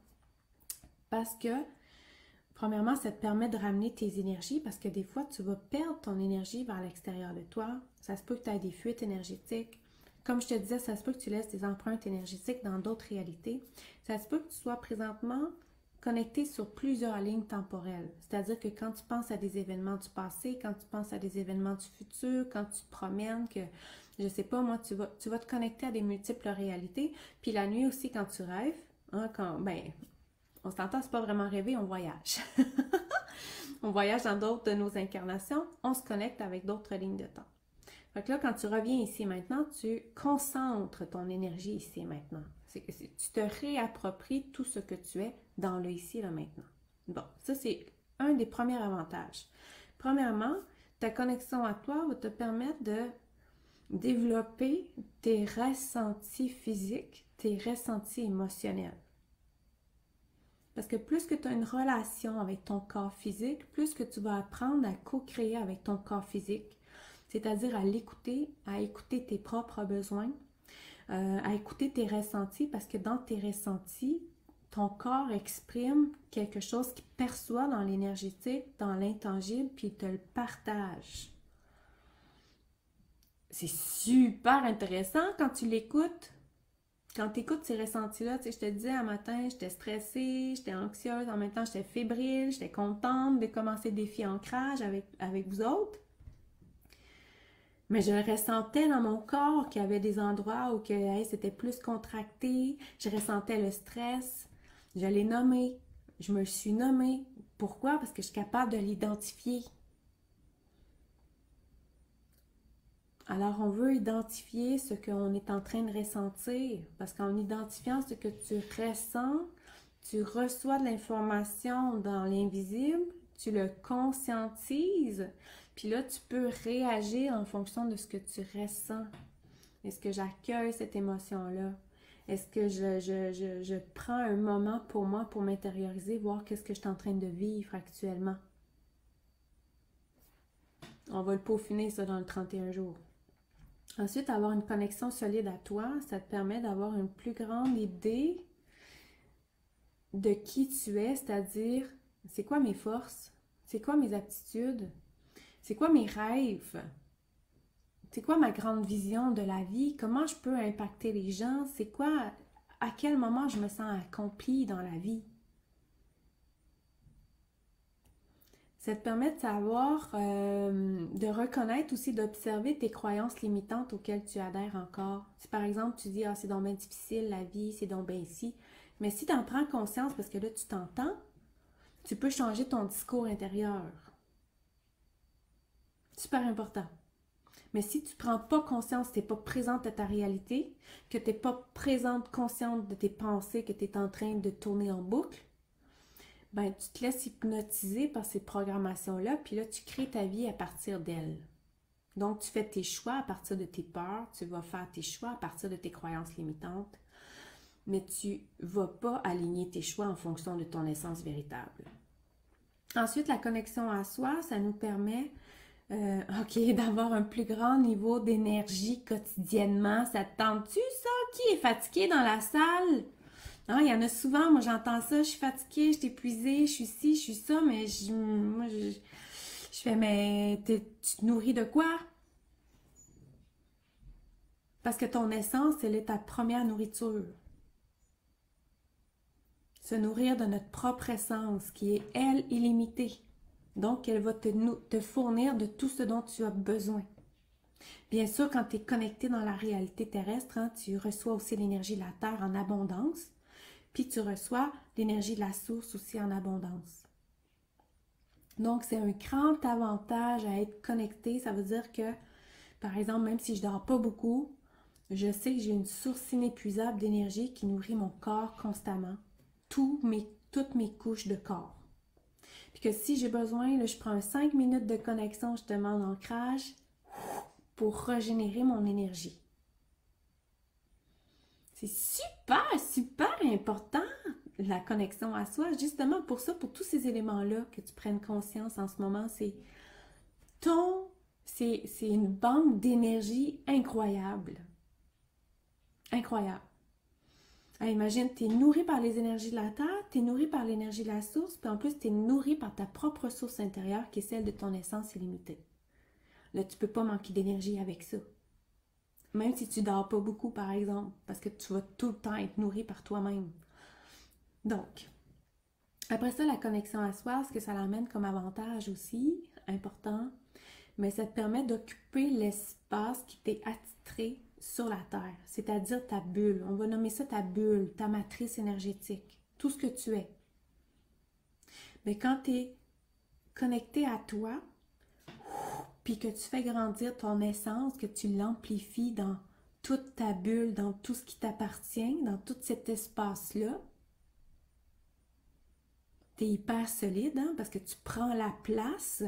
Parce que, premièrement, ça te permet de ramener tes énergies parce que des fois, tu vas perdre ton énergie vers l'extérieur de toi. Ça se peut que tu aies des fuites énergétiques. Comme je te disais, ça se peut que tu laisses des empreintes énergétiques dans d'autres réalités. Ça se peut que tu sois présentement connecté sur plusieurs lignes temporelles. C'est-à-dire que quand tu penses à des événements du passé, quand tu penses à des événements du futur, quand tu te promènes, que je sais pas, moi, tu vas te connecter à des multiples réalités. Puis la nuit aussi, quand tu rêves, hein, on s'entend, c'est pas vraiment rêver, on voyage. On voyage dans d'autres de nos incarnations, on se connecte avec d'autres lignes de temps. Fait que là, quand tu reviens ici et maintenant, tu concentres ton énergie ici et maintenant. Tu te réappropries tout ce que tu es dans le ici et le maintenant. Bon, ça c'est un des premiers avantages. Premièrement, ta connexion à toi va te permettre de développer tes ressentis physiques, tes ressentis émotionnels. Parce que plus que tu as une relation avec ton corps physique, plus que tu vas apprendre à co-créer avec ton corps physique, c'est-à-dire à l'écouter, à écouter tes propres besoins, à écouter tes ressentis, parce que dans tes ressentis, ton corps exprime quelque chose qu'il perçoit dans l'énergétique, dans l'intangible, puis il te le partage. C'est super intéressant quand tu l'écoutes. Quand tu écoutes ces ressentis-là, tu sais, je te disais un matin, j'étais stressée, j'étais anxieuse, en même temps j'étais fébrile, j'étais contente de commencer le défi ancrage avec vous autres. Mais je ressentais dans mon corps qu'il y avait des endroits où c'était plus contracté, je ressentais le stress, je l'ai nommé, je me suis nommée. Pourquoi? Parce que je suis capable de l'identifier. Alors, on veut identifier ce qu'on est en train de ressentir, parce qu'en identifiant ce que tu ressens, tu reçois de l'information dans l'invisible, tu le conscientises, puis là, tu peux réagir en fonction de ce que tu ressens. Est-ce que j'accueille cette émotion-là? Est-ce que je prends un moment pour moi pour m'intérioriser, voir qu'est-ce que je suis en train de vivre actuellement? On va le peaufiner, ça, dans le 31 jours. Ensuite, avoir une connexion solide à toi, ça te permet d'avoir une plus grande idée de qui tu es, c'est-à-dire, c'est quoi mes forces, c'est quoi mes aptitudes, c'est quoi mes rêves. C'est quoi ma grande vision de la vie? Comment je peux impacter les gens? C'est quoi, à quel moment je me sens accomplie dans la vie? Ça te permet de savoir, de reconnaître aussi, d'observer tes croyances limitantes auxquelles tu adhères encore. Si par exemple tu dis, ah, c'est donc bien difficile la vie, c'est donc bien ici. Mais si tu en prends conscience, parce que là tu t'entends, tu peux changer ton discours intérieur. Super important. Mais si tu ne prends pas conscience, tu n'es pas présente à ta réalité, que tu n'es pas présente, consciente de tes pensées, que tu es en train de tourner en boucle, ben tu te laisses hypnotiser par ces programmations-là, puis là, tu crées ta vie à partir d'elles. Donc, tu fais tes choix à partir de tes peurs, tu vas faire tes choix à partir de tes croyances limitantes, mais tu ne vas pas aligner tes choix en fonction de ton essence véritable. Ensuite, la connexion à soi, ça nous permet d'avoir un plus grand niveau d'énergie quotidiennement. Ça te tente-tu, ça? Qui est fatigué dans la salle? Non, il y en a souvent, moi j'entends ça, je suis fatiguée, je suis épuisée, je suis ci, je suis ça, mais je fais, mais tu te nourris de quoi? Parce que ton essence, elle est ta première nourriture. Se nourrir de notre propre essence, qui est, elle, illimitée. Donc, elle va te fournir de tout ce dont tu as besoin. Bien sûr, quand tu es connecté dans la réalité terrestre, hein, tu reçois aussi l'énergie de la Terre en abondance, puis tu reçois l'énergie de la source aussi en abondance. Donc, c'est un grand avantage à être connecté. Ça veut dire que, par exemple, même si je ne dors pas beaucoup, je sais que j'ai une source inépuisable d'énergie qui nourrit mon corps constamment, toutes mes couches de corps. Puis que si j'ai besoin, là, je prends 5 minutes de connexion justement d'ancrage pour régénérer mon énergie. C'est super, super important, la connexion à soi. Justement pour ça, pour tous ces éléments-là, que tu prennes conscience en ce moment, c'est une banque d'énergie incroyable. Incroyable. Alors, imagine, tu es nourri par les énergies de la Terre, tu es nourri par l'énergie de la source, puis en plus, tu es nourri par ta propre source intérieure qui est celle de ton essence illimitée. Là, tu ne peux pas manquer d'énergie avec ça. Même si tu ne dors pas beaucoup, par exemple, parce que tu vas tout le temps être nourri par toi-même. Donc, après ça, la connexion à soi, ce que ça l'amène comme avantage aussi, important, mais ça te permet d'occuper l'espace qui t'est attitré sur la Terre, c'est-à-dire ta bulle. On va nommer ça ta bulle, ta matrice énergétique, tout ce que tu es. Mais quand tu es connecté à toi, puis que tu fais grandir ton essence, que tu l'amplifies dans toute ta bulle, dans tout ce qui t'appartient, dans tout cet espace-là, tu es hyper solide, hein, parce que tu prends la place.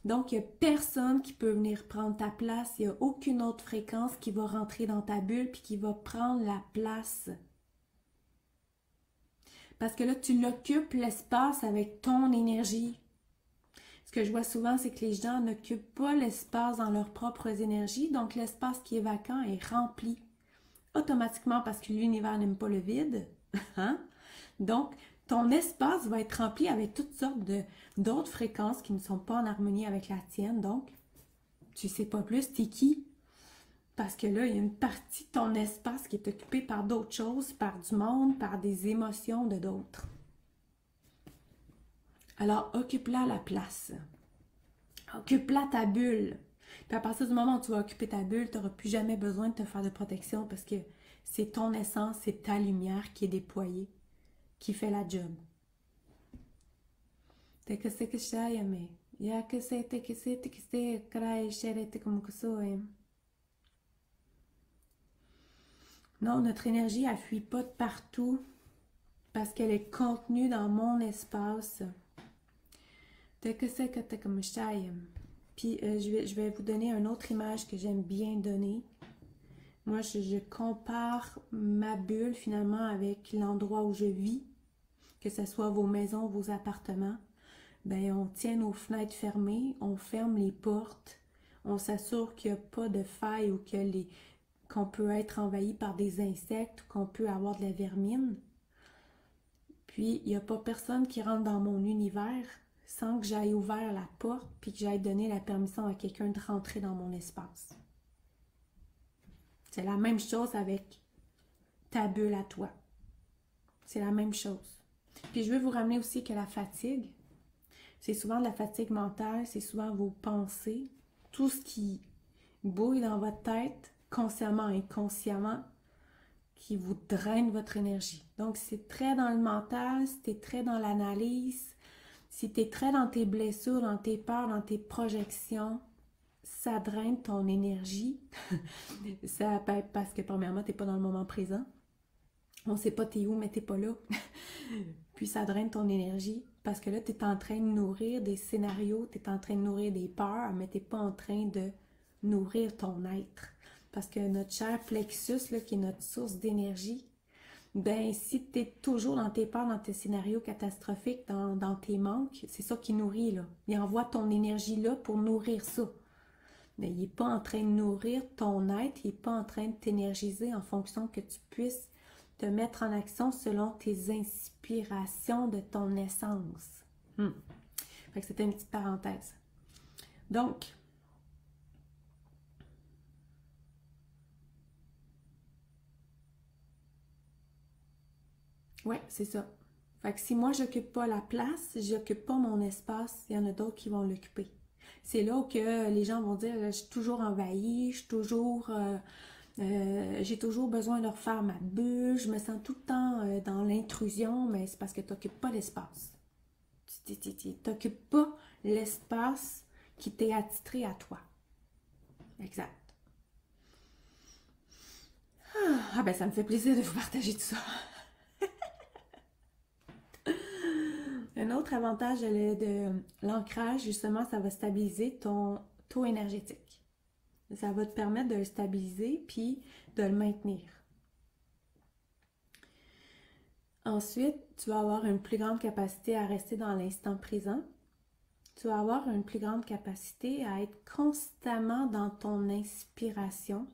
Donc, il n'y a personne qui peut venir prendre ta place. Il n'y a aucune autre fréquence qui va rentrer dans ta bulle puis qui va prendre la place. Parce que là, tu l'occupes l'espace avec ton énergie. Ce que je vois souvent, c'est que les gens n'occupent pas l'espace dans leurs propres énergies. Donc, l'espace qui est vacant est rempli automatiquement parce que l'univers n'aime pas le vide. Hein? Donc, ton espace va être rempli avec toutes sortes d'autres fréquences qui ne sont pas en harmonie avec la tienne. Donc, tu ne sais pas plus, t'es qui? Parce que là, il y a une partie de ton espace qui est occupée par d'autres choses, par du monde, par des émotions de d'autres. Alors, occupe-la la place. Occupe-la ta bulle. Puis à partir du moment où tu vas occuper ta bulle, tu n'auras plus jamais besoin de te faire de protection parce que c'est ton essence, c'est ta lumière qui est déployée, qui fait la job. Te que se que mais ya que se cray chere comme que ça. Non, notre énergie, elle fuit pas de partout parce qu'elle est contenue dans mon espace. Te que se que te comme Puis je vais vous donner une autre image que j'aime bien donner. Moi, je compare ma bulle finalement avec l'endroit où je vis, que ce soit vos maisons, vos appartements. Ben, on tient nos fenêtres fermées, on ferme les portes, on s'assure qu'il n'y a pas de faille ou qu'on peut être envahi par des insectes ou qu'on peut avoir de la vermine. Puis, il n'y a pas personne qui rentre dans mon univers sans que j'aille ouvert la porte puis que j'aille donner la permission à quelqu'un de rentrer dans mon espace. C'est la même chose avec ta bulle à toi. C'est la même chose. Puis je veux vous ramener aussi que la fatigue, c'est souvent de la fatigue mentale, c'est souvent vos pensées, tout ce qui bouille dans votre tête, consciemment et inconsciemment, qui vous draine votre énergie. Donc, si c'est très dans le mental, si t'es très dans l'analyse, si t'es très dans tes blessures, dans tes peurs, dans tes projections, ça draine ton énergie. Ça peut être parce que, premièrement, t'es pas dans le moment présent. On sait pas t'es où, mais t'es pas là. Puis ça draine ton énergie parce que là, tu es en train de nourrir des scénarios, tu es en train de nourrir des peurs, mais tu n'es pas en train de nourrir ton être. Parce que notre cher plexus, là, qui est notre source d'énergie, ben si tu es toujours dans tes peurs, dans tes scénarios catastrophiques, dans tes manques, c'est ça qui nourrit, là. Il envoie ton énergie là pour nourrir ça. Mais il n'est pas en train de nourrir ton être, il n'est pas en train de t'énergiser en fonction que tu puisses te mettre en action selon tes inspirations de ton essence. Fait que c'était une petite parenthèse. Donc, ouais, c'est ça. Fait que si moi, j'occupe pas la place, j'occupe pas mon espace, il y en a d'autres qui vont l'occuper. C'est là que les gens vont dire, je suis toujours envahie, je suis toujours... j'ai toujours besoin de refaire ma bulle, je me sens tout le temps dans l'intrusion, mais c'est parce que tu n'occupes pas l'espace. Tu n'occupes pas l'espace qui t'est attitré à toi. Exact. Ah ben ça me fait plaisir de vous partager tout ça. Un autre avantage de l'ancrage, justement, ça va stabiliser ton taux énergétique. Ça va te permettre de le stabiliser puis de le maintenir. Ensuite, tu vas avoir une plus grande capacité à rester dans l'instant présent. Tu vas avoir une plus grande capacité à être constamment dans ton inspiration.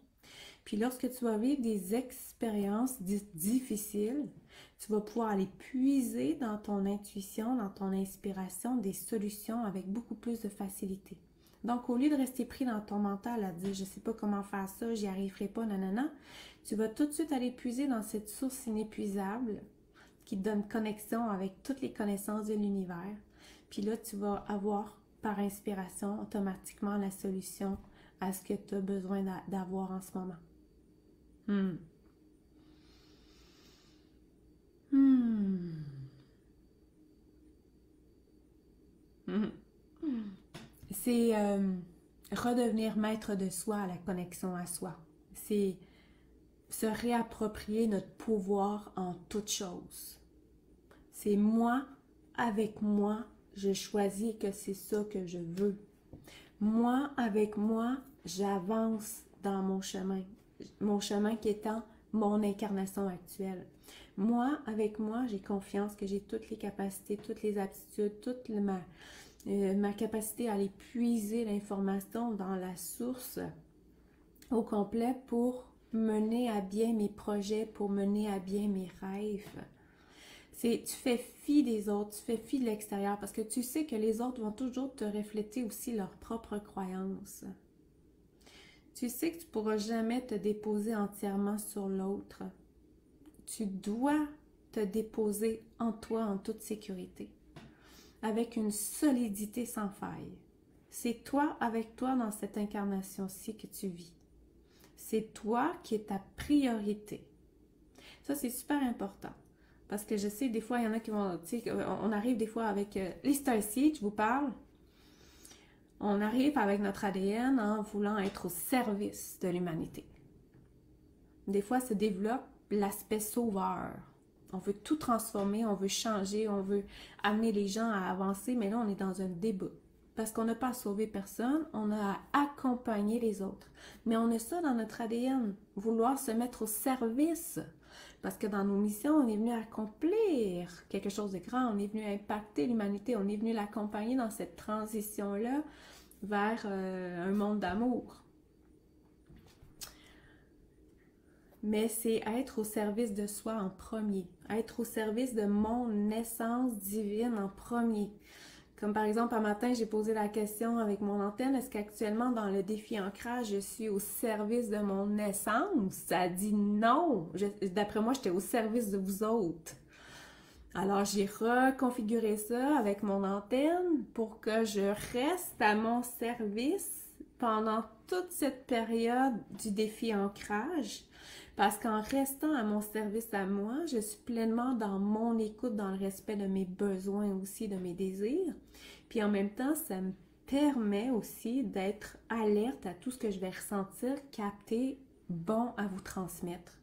Puis lorsque tu vas vivre des expériences difficiles, tu vas pouvoir aller puiser dans ton intuition, dans ton inspiration, des solutions avec beaucoup plus de facilité. Donc, au lieu de rester pris dans ton mental à dire « je ne sais pas comment faire ça, j'y arriverai pas, nanana », tu vas tout de suite aller puiser dans cette source inépuisable qui te donne connexion avec toutes les connaissances de l'univers. Puis là, tu vas avoir par inspiration automatiquement la solution à ce que tu as besoin d'avoir en ce moment. C'est redevenir maître de soi, la connexion à soi. C'est se réapproprier notre pouvoir en toute chose. C'est moi, avec moi, je choisis que c'est ça que je veux. Moi, avec moi, j'avance dans mon chemin. Mon chemin qui étant mon incarnation actuelle. Moi, avec moi, j'ai confiance que j'ai toutes les capacités, toutes les aptitudes, toute ma capacité à aller puiser l'information dans la source au complet pour mener à bien mes projets, pour mener à bien mes rêves. Tu fais fi des autres, tu fais fi de l'extérieur parce que tu sais que les autres vont toujours te refléter aussi leurs propres croyances. Tu sais que tu ne pourras jamais te déposer entièrement sur l'autre. Tu dois te déposer en toi en toute sécurité, avec une solidité sans faille. C'est toi avec toi dans cette incarnation-ci que tu vis. C'est toi qui es ta priorité. Ça, c'est super important. Parce que je sais, des fois, il y en a qui vont... Tu sais, on arrive des fois avec... les Starseeds, je vous parle. On arrive avec notre ADN en voulant être au service de l'humanité. Des fois, se développe l'aspect sauveur. On veut tout transformer, on veut changer, on veut amener les gens à avancer, mais là, on est dans un débat. Parce qu'on n'a pas à sauver personne, on a à accompagner les autres. Mais on a ça dans notre ADN, vouloir se mettre au service. Parce que dans nos missions, on est venu accomplir quelque chose de grand, on est venu impacter l'humanité, on est venu l'accompagner dans cette transition-là vers un monde d'amour. Mais c'est être au service de soi en premier, être au service de mon essence divine en premier. Comme par exemple, un matin, j'ai posé la question avec mon antenne, est-ce qu'actuellement, dans le défi ancrage, je suis au service de mon essence? Ça dit non. D'après moi, j'étais au service de vous autres. Alors, j'ai reconfiguré ça avec mon antenne pour que je reste à mon service pendant toute cette période du défi ancrage. Parce qu'en restant à mon service à moi, je suis pleinement dans mon écoute, dans le respect de mes besoins aussi, de mes désirs. Puis en même temps, ça me permet aussi d'être alerte à tout ce que je vais ressentir, capter, bon à vous transmettre.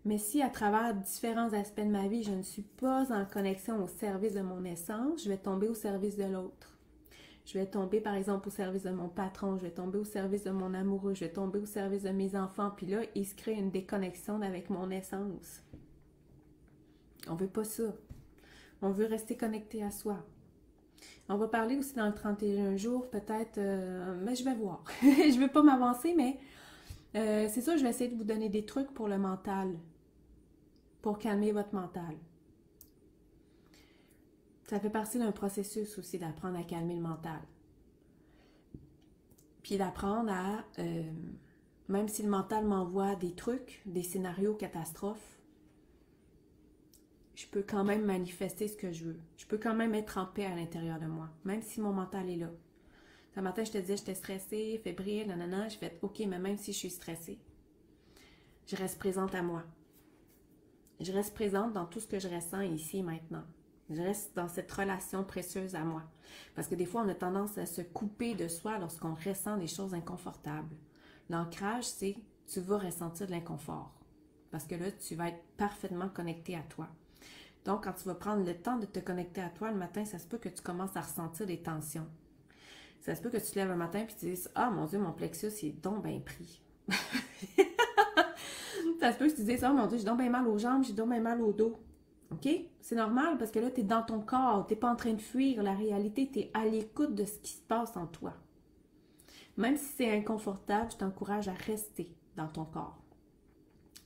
Mais si à travers différents aspects de ma vie, je ne suis pas en connexion au service de mon essence, je vais tomber au service de l'autre. Je vais tomber, par exemple, au service de mon patron, je vais tomber au service de mon amoureux, je vais tomber au service de mes enfants. Puis là, il se crée une déconnexion avec mon essence. On veut pas ça. On veut rester connecté à soi. On va parler aussi dans le 31 jours, peut-être, mais je vais voir. Je ne veux pas m'avancer, mais c'est ça, je vais essayer de vous donner des trucs pour le mental, pour calmer votre mental. Ça fait partie d'un processus aussi d'apprendre à calmer le mental. Puis d'apprendre à, même si le mental m'envoie des trucs, des scénarios catastrophes, je peux quand même manifester ce que je veux. Je peux quand même être en paix à l'intérieur de moi, même si mon mental est là. Ce matin, je te disais, j'étais stressée, fébrile, nanana. Je fais, OK, mais même si je suis stressée, je reste présente à moi. Je reste présente dans tout ce que je ressens ici et maintenant. Je reste dans cette relation précieuse à moi. Parce que des fois, on a tendance à se couper de soi lorsqu'on ressent des choses inconfortables. L'ancrage, c'est tu vas ressentir de l'inconfort. Parce que là, tu vas être parfaitement connecté à toi. Donc, quand tu vas prendre le temps de te connecter à toi le matin, ça se peut que tu commences à ressentir des tensions. Ça se peut que tu te lèves un matin et tu te dises « Ah, mon Dieu, mon plexus, il est donc bien pris. » Ça se peut que tu te dises « Ah, mon Dieu, j'ai donc bien mal aux jambes, j'ai donc bien mal au dos. » OK? C'est normal parce que là, tu es dans ton corps, tu n'es pas en train de fuir la réalité, tu es à l'écoute de ce qui se passe en toi. Même si c'est inconfortable, je t'encourage à rester dans ton corps.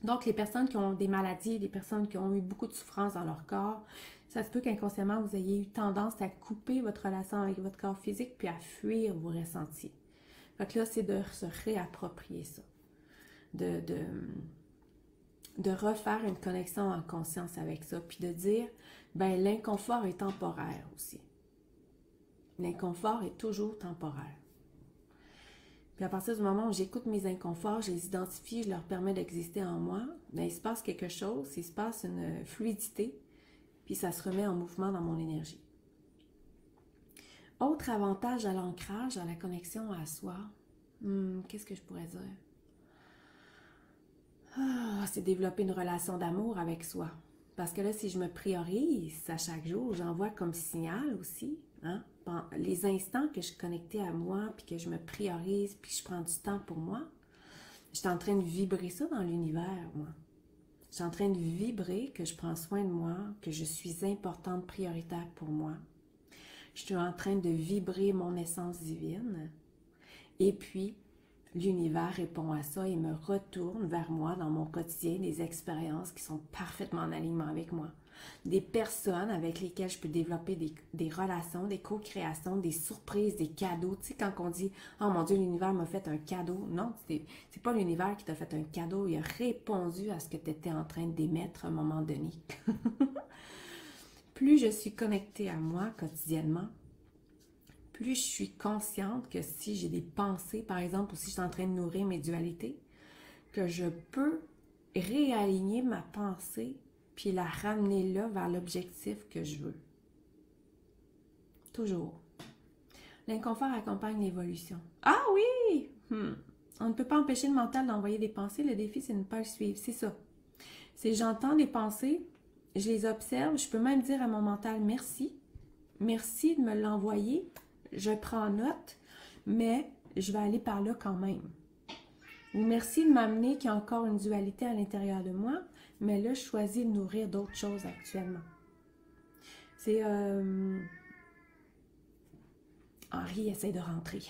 Donc, les personnes qui ont des maladies, les personnes qui ont eu beaucoup de souffrance dans leur corps, ça se peut qu'inconsciemment, vous ayez eu tendance à couper votre relation avec votre corps physique puis à fuir vos ressentis. Fait que là, c'est de se réapproprier ça. De refaire une connexion en conscience avec ça, puis de dire, ben l'inconfort est temporaire aussi. L'inconfort est toujours temporaire. Puis à partir du moment où j'écoute mes inconforts, je les identifie, je leur permets d'exister en moi, ben il se passe quelque chose, il se passe une fluidité, puis ça se remet en mouvement dans mon énergie. Autre avantage à l'ancrage, à la connexion à soi, qu'est-ce que je pourrais dire? C'est développer une relation d'amour avec soi. Parce que là, si je me priorise à chaque jour, j'envoie comme signal aussi, hein, les instants que je suis connectée à moi, puis que je me priorise, puis que je prends du temps pour moi, je suis en train de vibrer ça dans l'univers, moi. Je suis en train de vibrer que je prends soin de moi, que je suis importante, prioritaire pour moi. Je suis en train de vibrer mon essence divine. Et puis, l'univers répond à ça et me retourne vers moi dans mon quotidien des expériences qui sont parfaitement en alignement avec moi. Des personnes avec lesquelles je peux développer des relations, des co-créations, des surprises, des cadeaux. Tu sais, quand on dit « Oh mon Dieu, l'univers m'a fait un cadeau », non, c'est pas l'univers qui t'a fait un cadeau, il a répondu à ce que tu étais en train d'émettre à un moment donné. Plus je suis connectée à moi quotidiennement, plus je suis consciente que si j'ai des pensées, par exemple, ou si je suis en train de nourrir mes dualités, que je peux réaligner ma pensée puis la ramener là vers l'objectif que je veux. Toujours. L'inconfort accompagne l'évolution. Ah oui! On ne peut pas empêcher le mental d'envoyer des pensées. Le défi, c'est de ne pas le suivre. C'est ça. C'est j'entends des pensées, je les observe, je peux même dire à mon mental merci. Merci de me l'envoyer. Je prends note, mais je vais aller par là quand même. Merci de m'amener qu'il y a encore une dualité à l'intérieur de moi, mais là, je choisis de nourrir d'autres choses actuellement. C'est... Henri essaie de rentrer.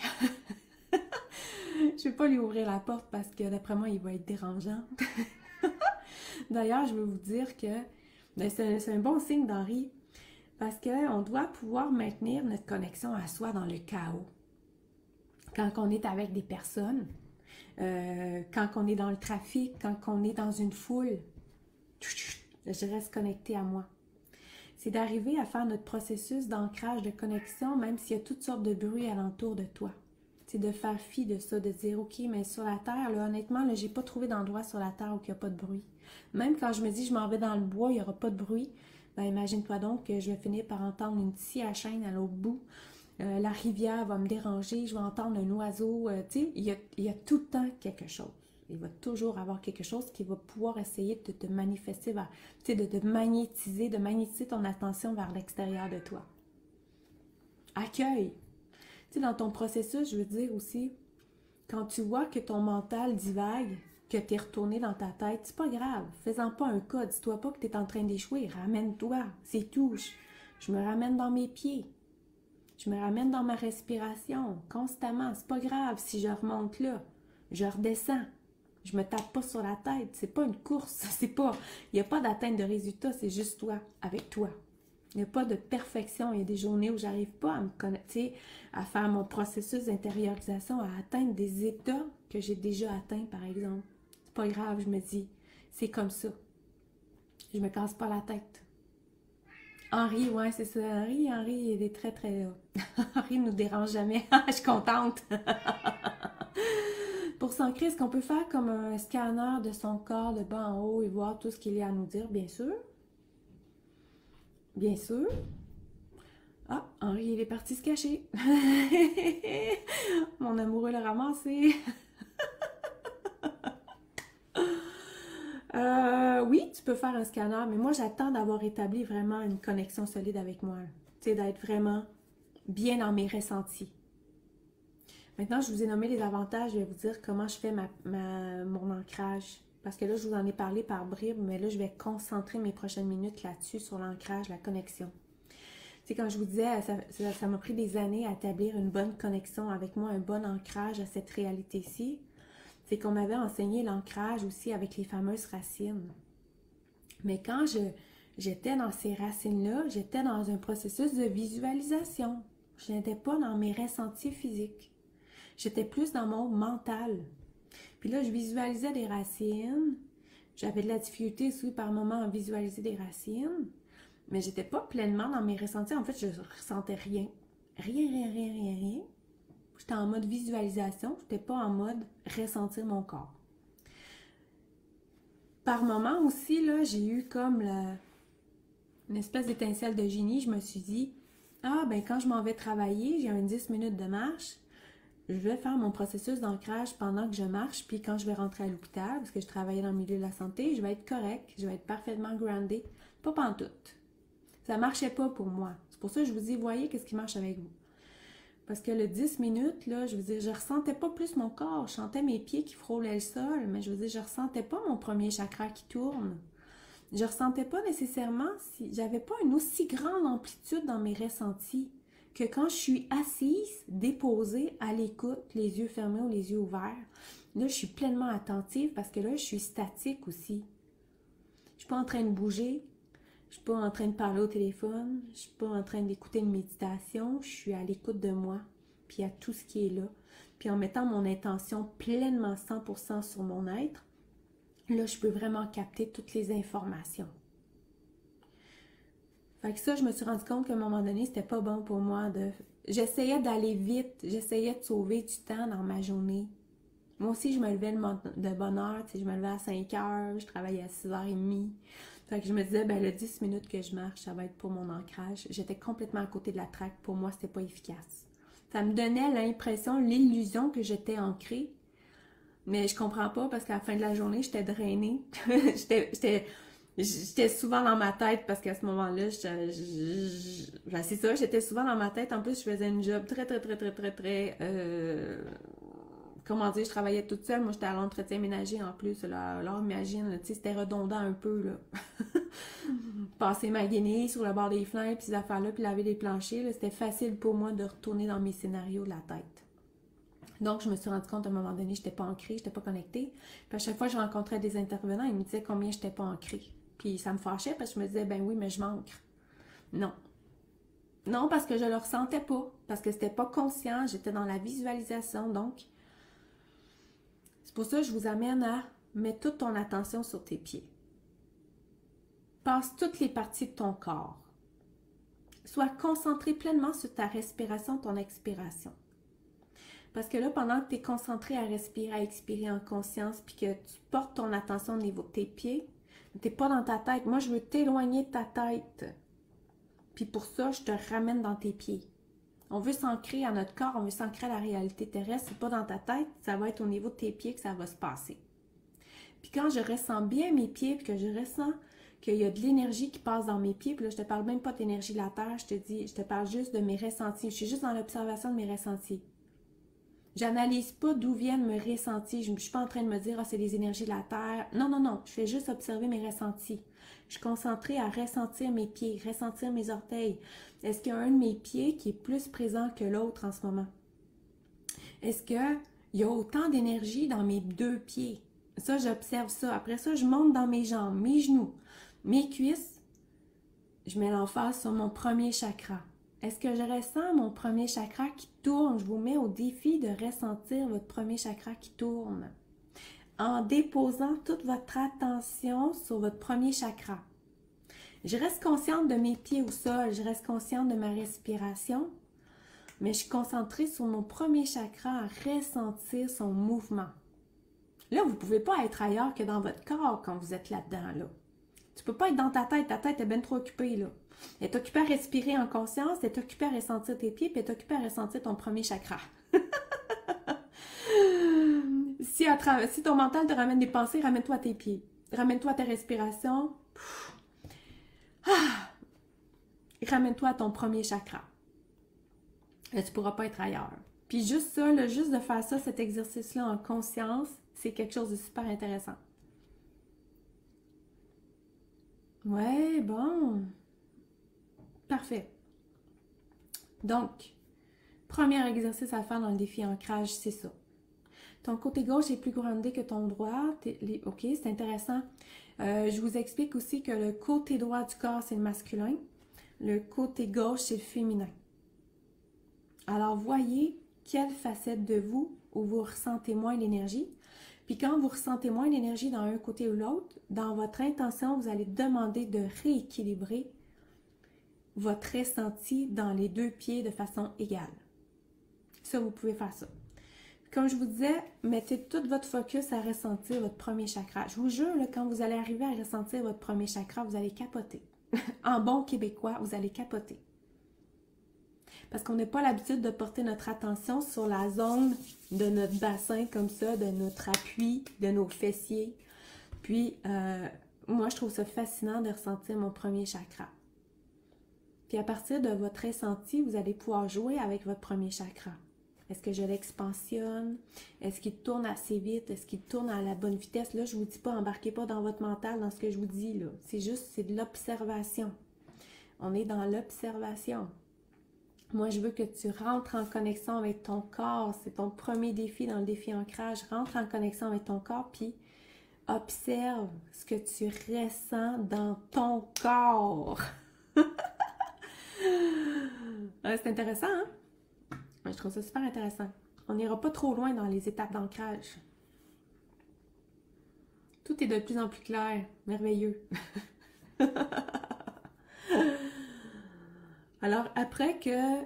Je ne vais pas lui ouvrir la porte parce que d'après moi, il va être dérangeant. D'ailleurs, je veux vous dire que c'est un bon signe d'Henri. Parce qu'on doit pouvoir maintenir notre connexion à soi dans le chaos. Quand on est avec des personnes, quand on est dans le trafic, quand on est dans une foule, je reste connectée à moi. C'est d'arriver à faire notre processus d'ancrage, de connexion, même s'il y a toutes sortes de bruits alentour de toi. C'est de faire fi de ça, de dire, OK, mais sur la Terre, là, honnêtement, là, j'ai pas trouvé d'endroit sur la Terre où il n'y a pas de bruit. Même quand je me dis, je m'en vais dans le bois, il n'y aura pas de bruit, ben imagine-toi donc que je vais finir par entendre une scie à chaîne à l'autre bout. La rivière va me déranger, je vais entendre un oiseau. Tu sais, il y a tout le temps quelque chose. Il va toujours avoir quelque chose qui va pouvoir essayer de te manifester, vers, tu sais, de te magnétiser, de magnétiser ton attention vers l'extérieur de toi. Accueille. Tu sais, dans ton processus, je veux dire aussi, quand tu vois que ton mental divague, que tu es retourné dans ta tête, c'est pas grave. Fais-en pas un cas. Dis-toi pas que tu es en train d'échouer. Ramène-toi. C'est tout. Je me ramène dans mes pieds. Je me ramène dans ma respiration constamment. C'est pas grave si je remonte là. Je redescends. Je me tape pas sur la tête. C'est pas une course. C'est pas. Il n'y a pas d'atteinte de résultat. C'est juste toi, avec toi. Il n'y a pas de perfection. Il y a des journées où j'arrive pas à me connecter, à faire mon processus d'intériorisation, à atteindre des états que j'ai déjà atteints, par exemple. C'est pas grave, je me dis. C'est comme ça. Je me casse pas la tête. Henri, ouais, c'est ça. Henri, il est très, très... Henri nous dérange jamais. Je suis contente. Pour s'ancrer, est-ce qu'on peut faire comme un scanner de son corps de bas en haut et voir tout ce qu'il y a à nous dire? Bien sûr. Bien sûr. Ah, Henri, il est parti se cacher. Mon amoureux l'a ramassé. Oui, tu peux faire un scanner, mais moi, j'attends d'avoir établi vraiment une connexion solide avec moi. Tu sais, d'être vraiment bien dans mes ressentis. Maintenant, je vous ai nommé les avantages. Je vais vous dire comment je fais mon ancrage. Parce que là, je vous en ai parlé par bribes, mais là, je vais concentrer mes prochaines minutes là-dessus, sur l'ancrage, la connexion. Tu sais, quand je vous disais, ça m'a pris des années à établir une bonne connexion avec moi, un bon ancrage à cette réalité-ci. C'est qu'on m'avait enseigné l'ancrage aussi avec les fameuses racines. Mais quand j'étais dans ces racines-là, j'étais dans un processus de visualisation. Je n'étais pas dans mes ressentis physiques. J'étais plus dans mon mental. Puis là, je visualisais des racines. J'avais de la difficulté aussi par moment à visualiser des racines. Mais j'étais pas pleinement dans mes ressentis. En fait, je ressentais rien. Rien. J'étais en mode visualisation. Je n'étais pas en mode ressentir mon corps. Par moment aussi, là, j'ai eu comme une espèce d'étincelle de génie. Je me suis dit, ah, ben quand je m'en vais travailler, j'ai un 10 minutes de marche. Je vais faire mon processus d'ancrage pendant que je marche, puis quand je vais rentrer à l'hôpital, parce que je travaillais dans le milieu de la santé, je vais être correcte, je vais être parfaitement groundée. Pas pantoute. Ça marchait pas pour moi. C'est pour ça que je vous dis, voyez qu'est-ce qui marche avec vous. Parce que le 10 minutes, là, je veux dire, je ressentais pas plus mon corps. Je sentais mes pieds qui frôlaient le sol, mais je veux dire, je ressentais pas mon premier chakra qui tourne. Je ressentais pas nécessairement si j'avais pas une aussi grande amplitude dans mes ressentis que quand je suis assise, déposée, à l'écoute, les yeux fermés ou les yeux ouverts. Là, je suis pleinement attentive parce que là, je suis statique aussi. Je suis pas en train de bouger. Je suis pas en train de parler au téléphone, je suis pas en train d'écouter une méditation, je suis à l'écoute de moi, puis à tout ce qui est là. Puis en mettant mon intention pleinement 100% sur mon être, là, je peux vraiment capter toutes les informations. Fait que ça, je me suis rendu compte qu'à un moment donné, c'était pas bon pour moi de... J'essayais d'aller vite, j'essayais de sauver du temps dans ma journée. Moi aussi, je me levais de bonne heure, tu sais, je me levais à 5 heures, je travaillais à 6h30. Fait que je me disais, ben le 10 minutes que je marche, ça va être pour mon ancrage. J'étais complètement à côté de la traque. Pour moi, c'était pas efficace. Ça me donnait l'impression, l'illusion que j'étais ancrée. Mais je comprends pas parce qu'à la fin de la journée, j'étais drainée. J'étais souvent dans ma tête parce qu'à ce moment-là, ben c'est ça, j'étais souvent dans ma tête. En plus, je faisais une job très comment dire, je travaillais toute seule. Moi, j'étais à l'entretien ménager en plus. Là, alors, imagine, tu sais, c'était redondant un peu, là. Passer ma guenille sur le bord des fenêtres, puis ces affaires-là, puis laver les planchers, là, c'était facile pour moi de retourner dans mes scénarios de la tête. Donc, je me suis rendu compte à un moment donné, je n'étais pas ancrée, je n'étais pas connectée. Puis à chaque fois que je rencontrais des intervenants, ils me disaient combien je n'étais pas ancrée. Puis ça me fâchait parce que je me disais, ben oui, mais je m'ancre. Non. Non, parce que je le ressentais pas, parce que c'était pas conscient, j'étais dans la visualisation, donc c'est pour ça que je vous amène à mettre toute ton attention sur tes pieds. Passe toutes les parties de ton corps. Sois concentré pleinement sur ta respiration, ton expiration. Parce que là, pendant que tu es concentré à respirer, à expirer en conscience, puis que tu portes ton attention au niveau de tes pieds, tu n'es pas dans ta tête. Moi, je veux t'éloigner de ta tête. Puis pour ça, je te ramène dans tes pieds. On veut s'ancrer à notre corps, on veut s'ancrer à la réalité terrestre. C'est pas dans ta tête, ça va être au niveau de tes pieds que ça va se passer. Puis quand je ressens bien mes pieds, puis que je ressens qu'il y a de l'énergie qui passe dans mes pieds, puis là, je te parle même pas d'énergie de la terre, je te parle juste de mes ressentis. Je suis juste dans l'observation de mes ressentis. J'analyse pas d'où viennent mes ressentis. Je ne suis pas en train de me dire, ah, c'est les énergies de la terre. Non, non, non. Je fais juste observer mes ressentis. Je suis concentrée à ressentir mes pieds, ressentir mes orteils. Est-ce qu'il y a un de mes pieds qui est plus présent que l'autre en ce moment? Est-ce qu'il y a autant d'énergie dans mes deux pieds? Ça, j'observe ça. Après ça, je monte dans mes jambes, mes genoux, mes cuisses. Je mets l'emphase sur mon premier chakra. Est-ce que je ressens mon premier chakra qui tourne? Je vous mets au défi de ressentir votre premier chakra qui tourne. En déposant toute votre attention sur votre premier chakra. Je reste consciente de mes pieds au sol, je reste consciente de ma respiration, mais je suis concentrée sur mon premier chakra à ressentir son mouvement. Là, vous ne pouvez pas être ailleurs que dans votre corps quand vous êtes là-dedans, là. Tu peux pas être dans ta tête est bien trop occupée, là. Elle est occupée à respirer en conscience, elle est occupée à ressentir tes pieds, puis elle est occupée à ressentir ton premier chakra. Si ton mental te ramène des pensées, ramène-toi à tes pieds. Ramène-toi à ta respiration. Ramène-toi à ton premier chakra. Là, tu ne pourras pas être ailleurs. Puis juste ça, là, juste de faire ça, cet exercice-là en conscience, c'est quelque chose de super intéressant. Ouais, bon. Parfait. Donc, premier exercice à faire dans le défi ancrage, c'est ça. Ton côté gauche est plus groundé que ton droit. Ok, c'est intéressant. Je vous explique aussi que le côté droit du corps, c'est le masculin. Le côté gauche, c'est le féminin. Alors, voyez quelle facette de vous où vous ressentez moins l'énergie. Puis quand vous ressentez moins l'énergie dans un côté ou l'autre, dans votre intention, vous allez demander de rééquilibrer votre ressenti dans les deux pieds de façon égale. Ça, vous pouvez faire ça. Comme je vous disais, mettez tout votre focus à ressentir votre premier chakra. Je vous jure, là, quand vous allez arriver à ressentir votre premier chakra, vous allez capoter. En bon québécois, vous allez capoter. Parce qu'on n'a pas l'habitude de porter notre attention sur la zone de notre bassin comme ça, de notre appui, de nos fessiers. Puis, moi, je trouve ça fascinant de ressentir mon premier chakra. Puis à partir de votre ressenti, vous allez pouvoir jouer avec votre premier chakra. Est-ce que je l'expansionne? Est-ce qu'il tourne assez vite? Est-ce qu'il tourne à la bonne vitesse? Là, je ne vous dis pas, embarquez pas dans votre mental, dans ce que je vous dis, là. C'est juste, c'est de l'observation. On est dans l'observation. Moi, je veux que tu rentres en connexion avec ton corps. C'est ton premier défi dans le défi ancrage. Rentre en connexion avec ton corps, puis observe ce que tu ressens dans ton corps. C'est intéressant, hein? Je trouve ça super intéressant. On n'ira pas trop loin dans les étapes d'ancrage. Tout est de plus en plus clair, merveilleux. Alors, après que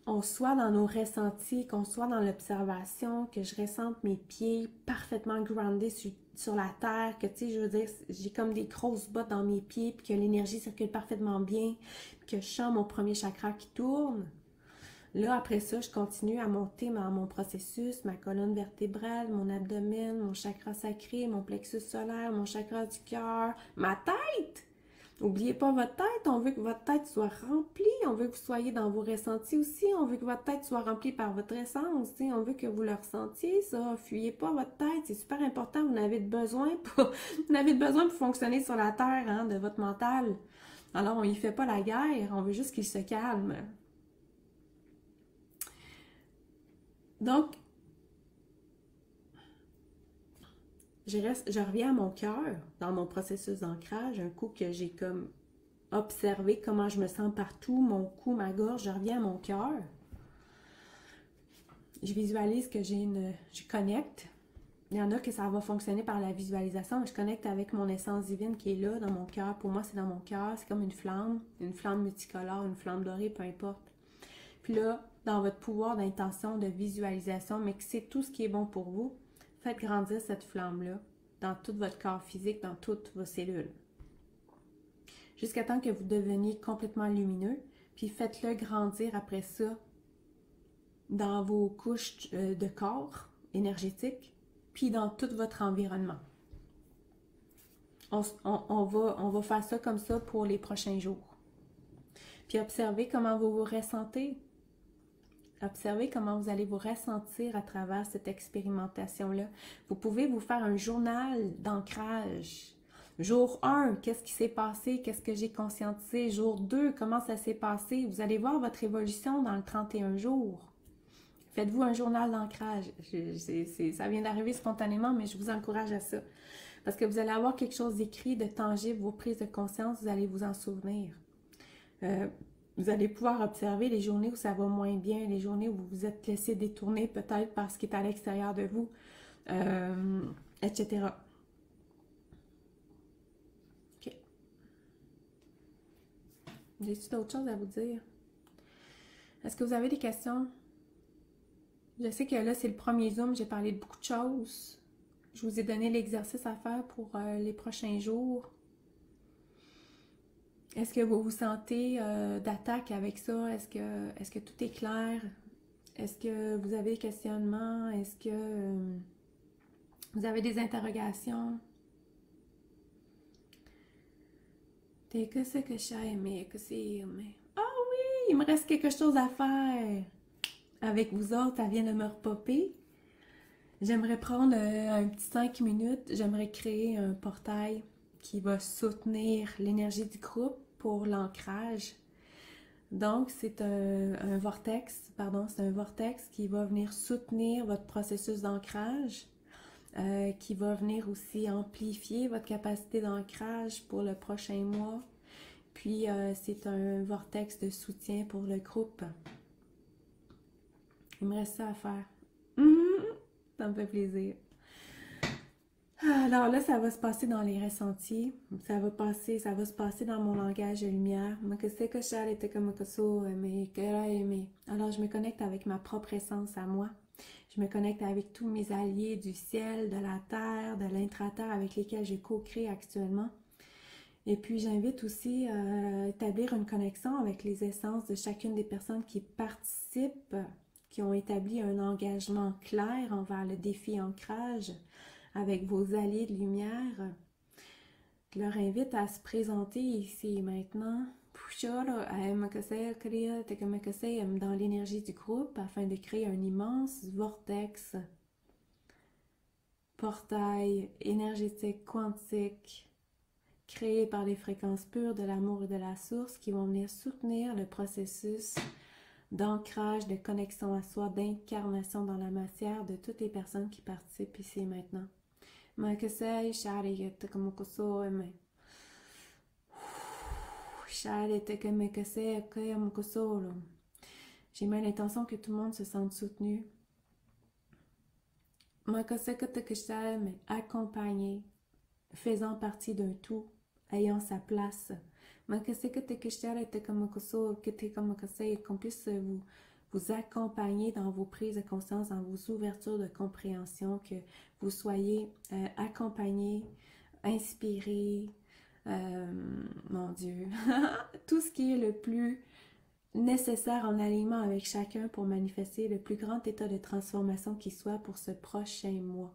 on soit dans nos ressentis, qu'on soit dans l'observation, que je ressente mes pieds parfaitement groundés sur la terre, que, tu sais, je veux dire, j'ai comme des grosses bottes dans mes pieds, puis que l'énergie circule parfaitement bien, puis que je sens mon premier chakra qui tourne. Là, après ça, je continue à monter dans mon processus, ma colonne vertébrale, mon abdomen, mon chakra sacré, mon plexus solaire, mon chakra du cœur, ma tête! N'oubliez pas votre tête, on veut que votre tête soit remplie, on veut que vous soyez dans vos ressentis aussi, on veut que votre tête soit remplie par votre essence, on veut que vous le ressentiez, ça, fuyez pas votre tête, c'est super important, vous en avez besoin pour fonctionner sur la terre, hein, de votre mental. Alors, on y fait pas la guerre, on veut juste qu'il se calme. Donc, je reviens à mon cœur dans mon processus d'ancrage, un coup que j'ai comme observer comment je me sens partout, mon cou, ma gorge, je reviens à mon cœur. Je visualise que je connecte. Il y en a que ça va fonctionner par la visualisation, mais je connecte avec mon essence divine qui est là, dans mon cœur. Pour moi, c'est dans mon cœur. C'est comme une flamme multicolore, une flamme dorée, peu importe. Puis là, dans votre pouvoir d'intention, de visualisation, mais que c'est tout ce qui est bon pour vous, faites grandir cette flamme-là dans tout votre corps physique, dans toutes vos cellules. Jusqu'à temps que vous deveniez complètement lumineux, puis faites-le grandir après ça dans vos couches de corps énergétiques, puis dans tout votre environnement. On va faire ça comme ça pour les prochains jours. Puis observez comment vous vous ressentez. Observez comment vous allez vous ressentir à travers cette expérimentation-là. Vous pouvez vous faire un journal d'ancrage. Jour 1, qu'est-ce qui s'est passé? Qu'est-ce que j'ai conscientisé? Jour 2, comment ça s'est passé? Vous allez voir votre évolution dans le 31 jours. Faites-vous un journal d'ancrage. Ça vient d'arriver spontanément, mais je vous encourage à ça. Parce que vous allez avoir quelque chose d'écrit, de tangible, vos prises de conscience, vous allez vous en souvenir. Vous allez pouvoir observer les journées où ça va moins bien, les journées où vous vous êtes laissé détourner peut-être par ce qui est à l'extérieur de vous, etc. OK. J'ai-tu d'autres choses à vous dire? Est-ce que vous avez des questions? Je sais que là, c'est le premier Zoom, j'ai parlé de beaucoup de choses. Je vous ai donné l'exercice à faire pour les prochains jours. Est-ce que vous vous sentez d'attaque avec ça? Est-ce que tout est clair? Est-ce que vous avez des questionnements? Est-ce que vous avez des interrogations? Que c'est que j'ai aimé, que c'est aimé. Ah oui, il me reste quelque chose à faire avec vous autres, ça vient de me repopper. J'aimerais prendre un petit 5 minutes, j'aimerais créer un portail qui va soutenir l'énergie du groupe pour l'ancrage. Donc, c'est un vortex, c'est un vortex qui va venir soutenir votre processus d'ancrage, qui va venir aussi amplifier votre capacité d'ancrage pour le prochain mois. Puis, c'est un vortex de soutien pour le groupe. Il me reste ça à faire. Ça me fait plaisir. Alors là, ça va se passer dans les ressentis. Ça va se passer dans mon langage de lumière. Alors, je me connecte avec ma propre essence à moi. Je me connecte avec tous mes alliés du ciel, de la terre, de l'intraterre avec lesquels je co-crée actuellement. Et puis, j'invite aussi à établir une connexion avec les essences de chacune des personnes qui participent, qui ont établi un engagement clair envers le défi ancrage avec vos alliés de lumière. Je leur invite à se présenter ici et maintenant dans l'énergie du groupe afin de créer un immense vortex, portail énergétique quantique créé par les fréquences pures de l'amour et de la source qui vont venir soutenir le processus d'ancrage, de connexion à soi, d'incarnation dans la matière de toutes les personnes qui participent ici et maintenant. J'ai même l'intention que tout le monde se sente soutenu. Accompagné, faisant partie d'un tout, ayant sa place. Qu'on puisse vous accompagner dans vos prises de conscience, dans vos ouvertures de compréhension, que vous soyez accompagnés, inspirés, mon Dieu, tout ce qui est le plus nécessaire en alignement avec chacun pour manifester le plus grand état de transformation qui soit pour ce prochain mois.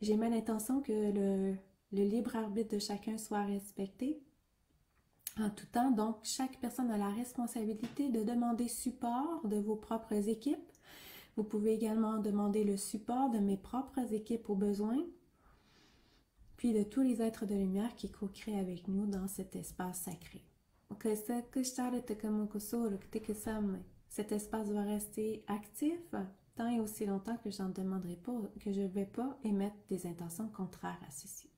J'ai même l'intention que le libre arbitre de chacun soit respecté en tout temps. Donc, chaque personne a la responsabilité de demander support de vos propres équipes. Vous pouvez également demander le support de mes propres équipes aux besoins, puis de tous les êtres de lumière qui co-créent avec nous dans cet espace sacré. Cet espace va rester actif tant et aussi longtemps que je ne demanderai pas, que je ne vais pas émettre des intentions contraires à ceci.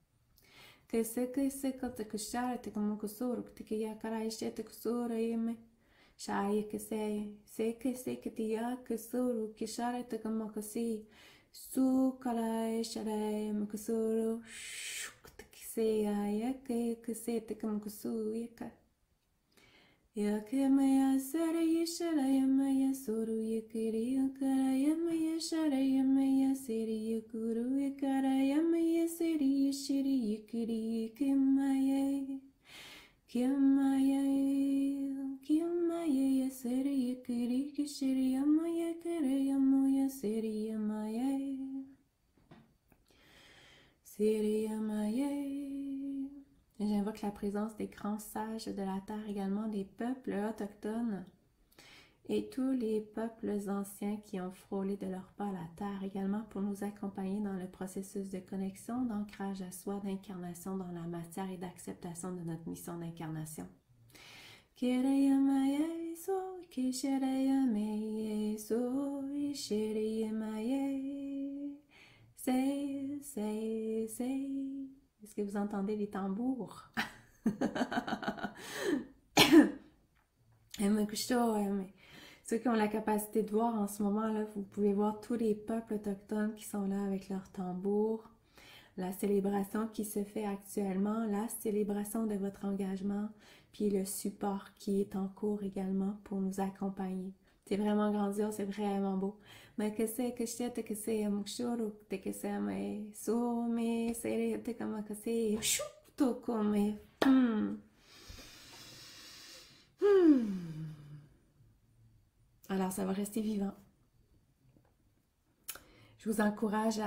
que se kota kushara te como kusuru te que ya karai shete kusura yeme. Shaya que se que te ya kusuru kishara te como kasi. Su karai sharai kusuru. Te que se ya que se te como kusu yaka. Yakemaya Saraya Sharayamaya Suru Yakiri Yakarayamaya Sharayamaya Siri Yakuru Yakarayamaya Siri Shiri Yakiri Kimaya Kimaya Kimaya Siri Yakiri Kishiri Yamaya Karayamaya Siri Yamaya Siri Yamaya. J'invoque la présence des grands sages de la terre, également des peuples autochtones et tous les peuples anciens qui ont frôlé de leur pas la terre, également pour nous accompagner dans le processus de connexion, d'ancrage à soi, d'incarnation dans la matière et d'acceptation de notre mission d'incarnation. Est-ce que vous entendez les tambours? Ceux qui ont la capacité de voir en ce moment, là, vous pouvez voir tous les peuples autochtones qui sont là avec leurs tambours. La célébration qui se fait actuellement, la célébration de votre engagement, puis le support qui est en cours également pour nous accompagner. C'est vraiment grandiose, c'est vraiment beau. Mais que c'est que je te que c'est mukshuru que c'est mais so mais c'est te comme que c'est to comme Alors ça va rester vivant. Je vous encourage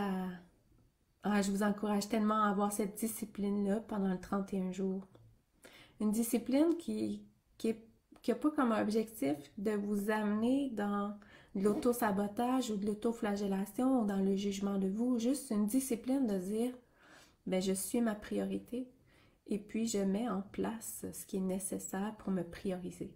je vous encourage tellement à avoir cette discipline-là pendant le 31 jours. Une discipline qui n'a pas comme objectif de vous amener dans de l'auto-sabotage ou de l'auto-flagellation ou dans le jugement de vous. Juste une discipline de dire, ben je suis ma priorité et puis je mets en place ce qui est nécessaire pour me prioriser.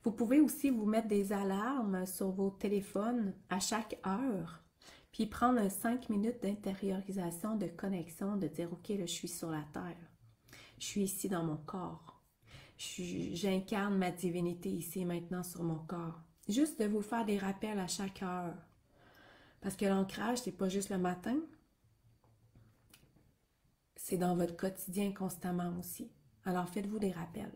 Vous pouvez aussi vous mettre des alarmes sur vos téléphones à chaque heure, puis prendre 5 minutes d'intériorisation, de connexion, de dire, OK, là, je suis sur la terre. Je suis ici dans mon corps. J'incarne ma divinité ici et maintenant sur mon corps. Juste de vous faire des rappels à chaque heure. Parce que l'ancrage, c'est pas juste le matin. C'est dans votre quotidien constamment aussi. Alors faites-vous des rappels.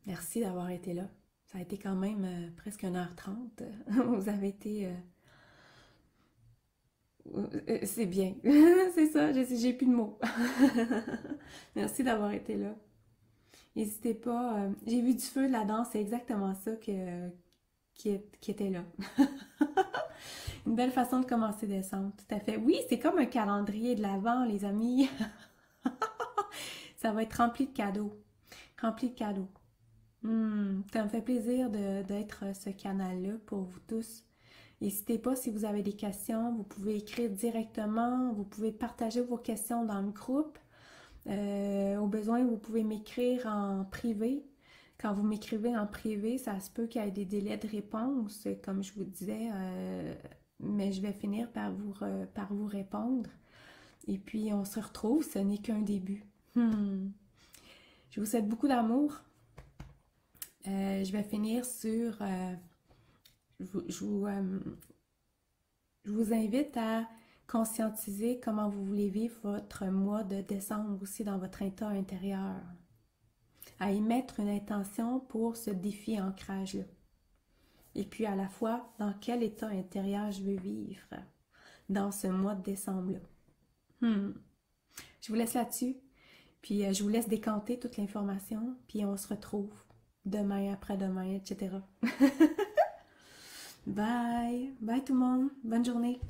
Merci d'avoir été là. Ça a été quand même presque 1h30. Vous avez été... c'est bien. C'est ça, j'ai plus de mots. Merci d'avoir été là. N'hésitez pas. J'ai vu du feu de la danse, c'est exactement ça qui était là. Une belle façon de commencer décembre, tout à fait. Oui, c'est comme un calendrier de l'Avent, les amis. Ça va être rempli de cadeaux. Rempli de cadeaux. Ça me fait plaisir d'être ce canal-là pour vous tous. N'hésitez pas, si vous avez des questions, vous pouvez écrire directement, vous pouvez partager vos questions dans le groupe. Au besoin, vous pouvez m'écrire en privé. Quand vous m'écrivez en privé, ça se peut qu'il y ait des délais de réponse, comme je vous disais, mais je vais finir par vous répondre. Et puis, on se retrouve, ce n'est qu'un début. Je vous souhaite beaucoup d'amour. Je vais finir sur... je vous invite à conscientiser comment vous voulez vivre votre mois de décembre aussi dans votre état intérieur. À y mettre une intention pour ce défi ancrage-là. Et puis à la fois, dans quel état intérieur je veux vivre dans ce mois de décembre-là. Je vous laisse là-dessus. Puis je vous laisse décanter toute l'information. Puis on se retrouve demain, après-demain, etc. Bye! Bye tout le monde! Bonne journée!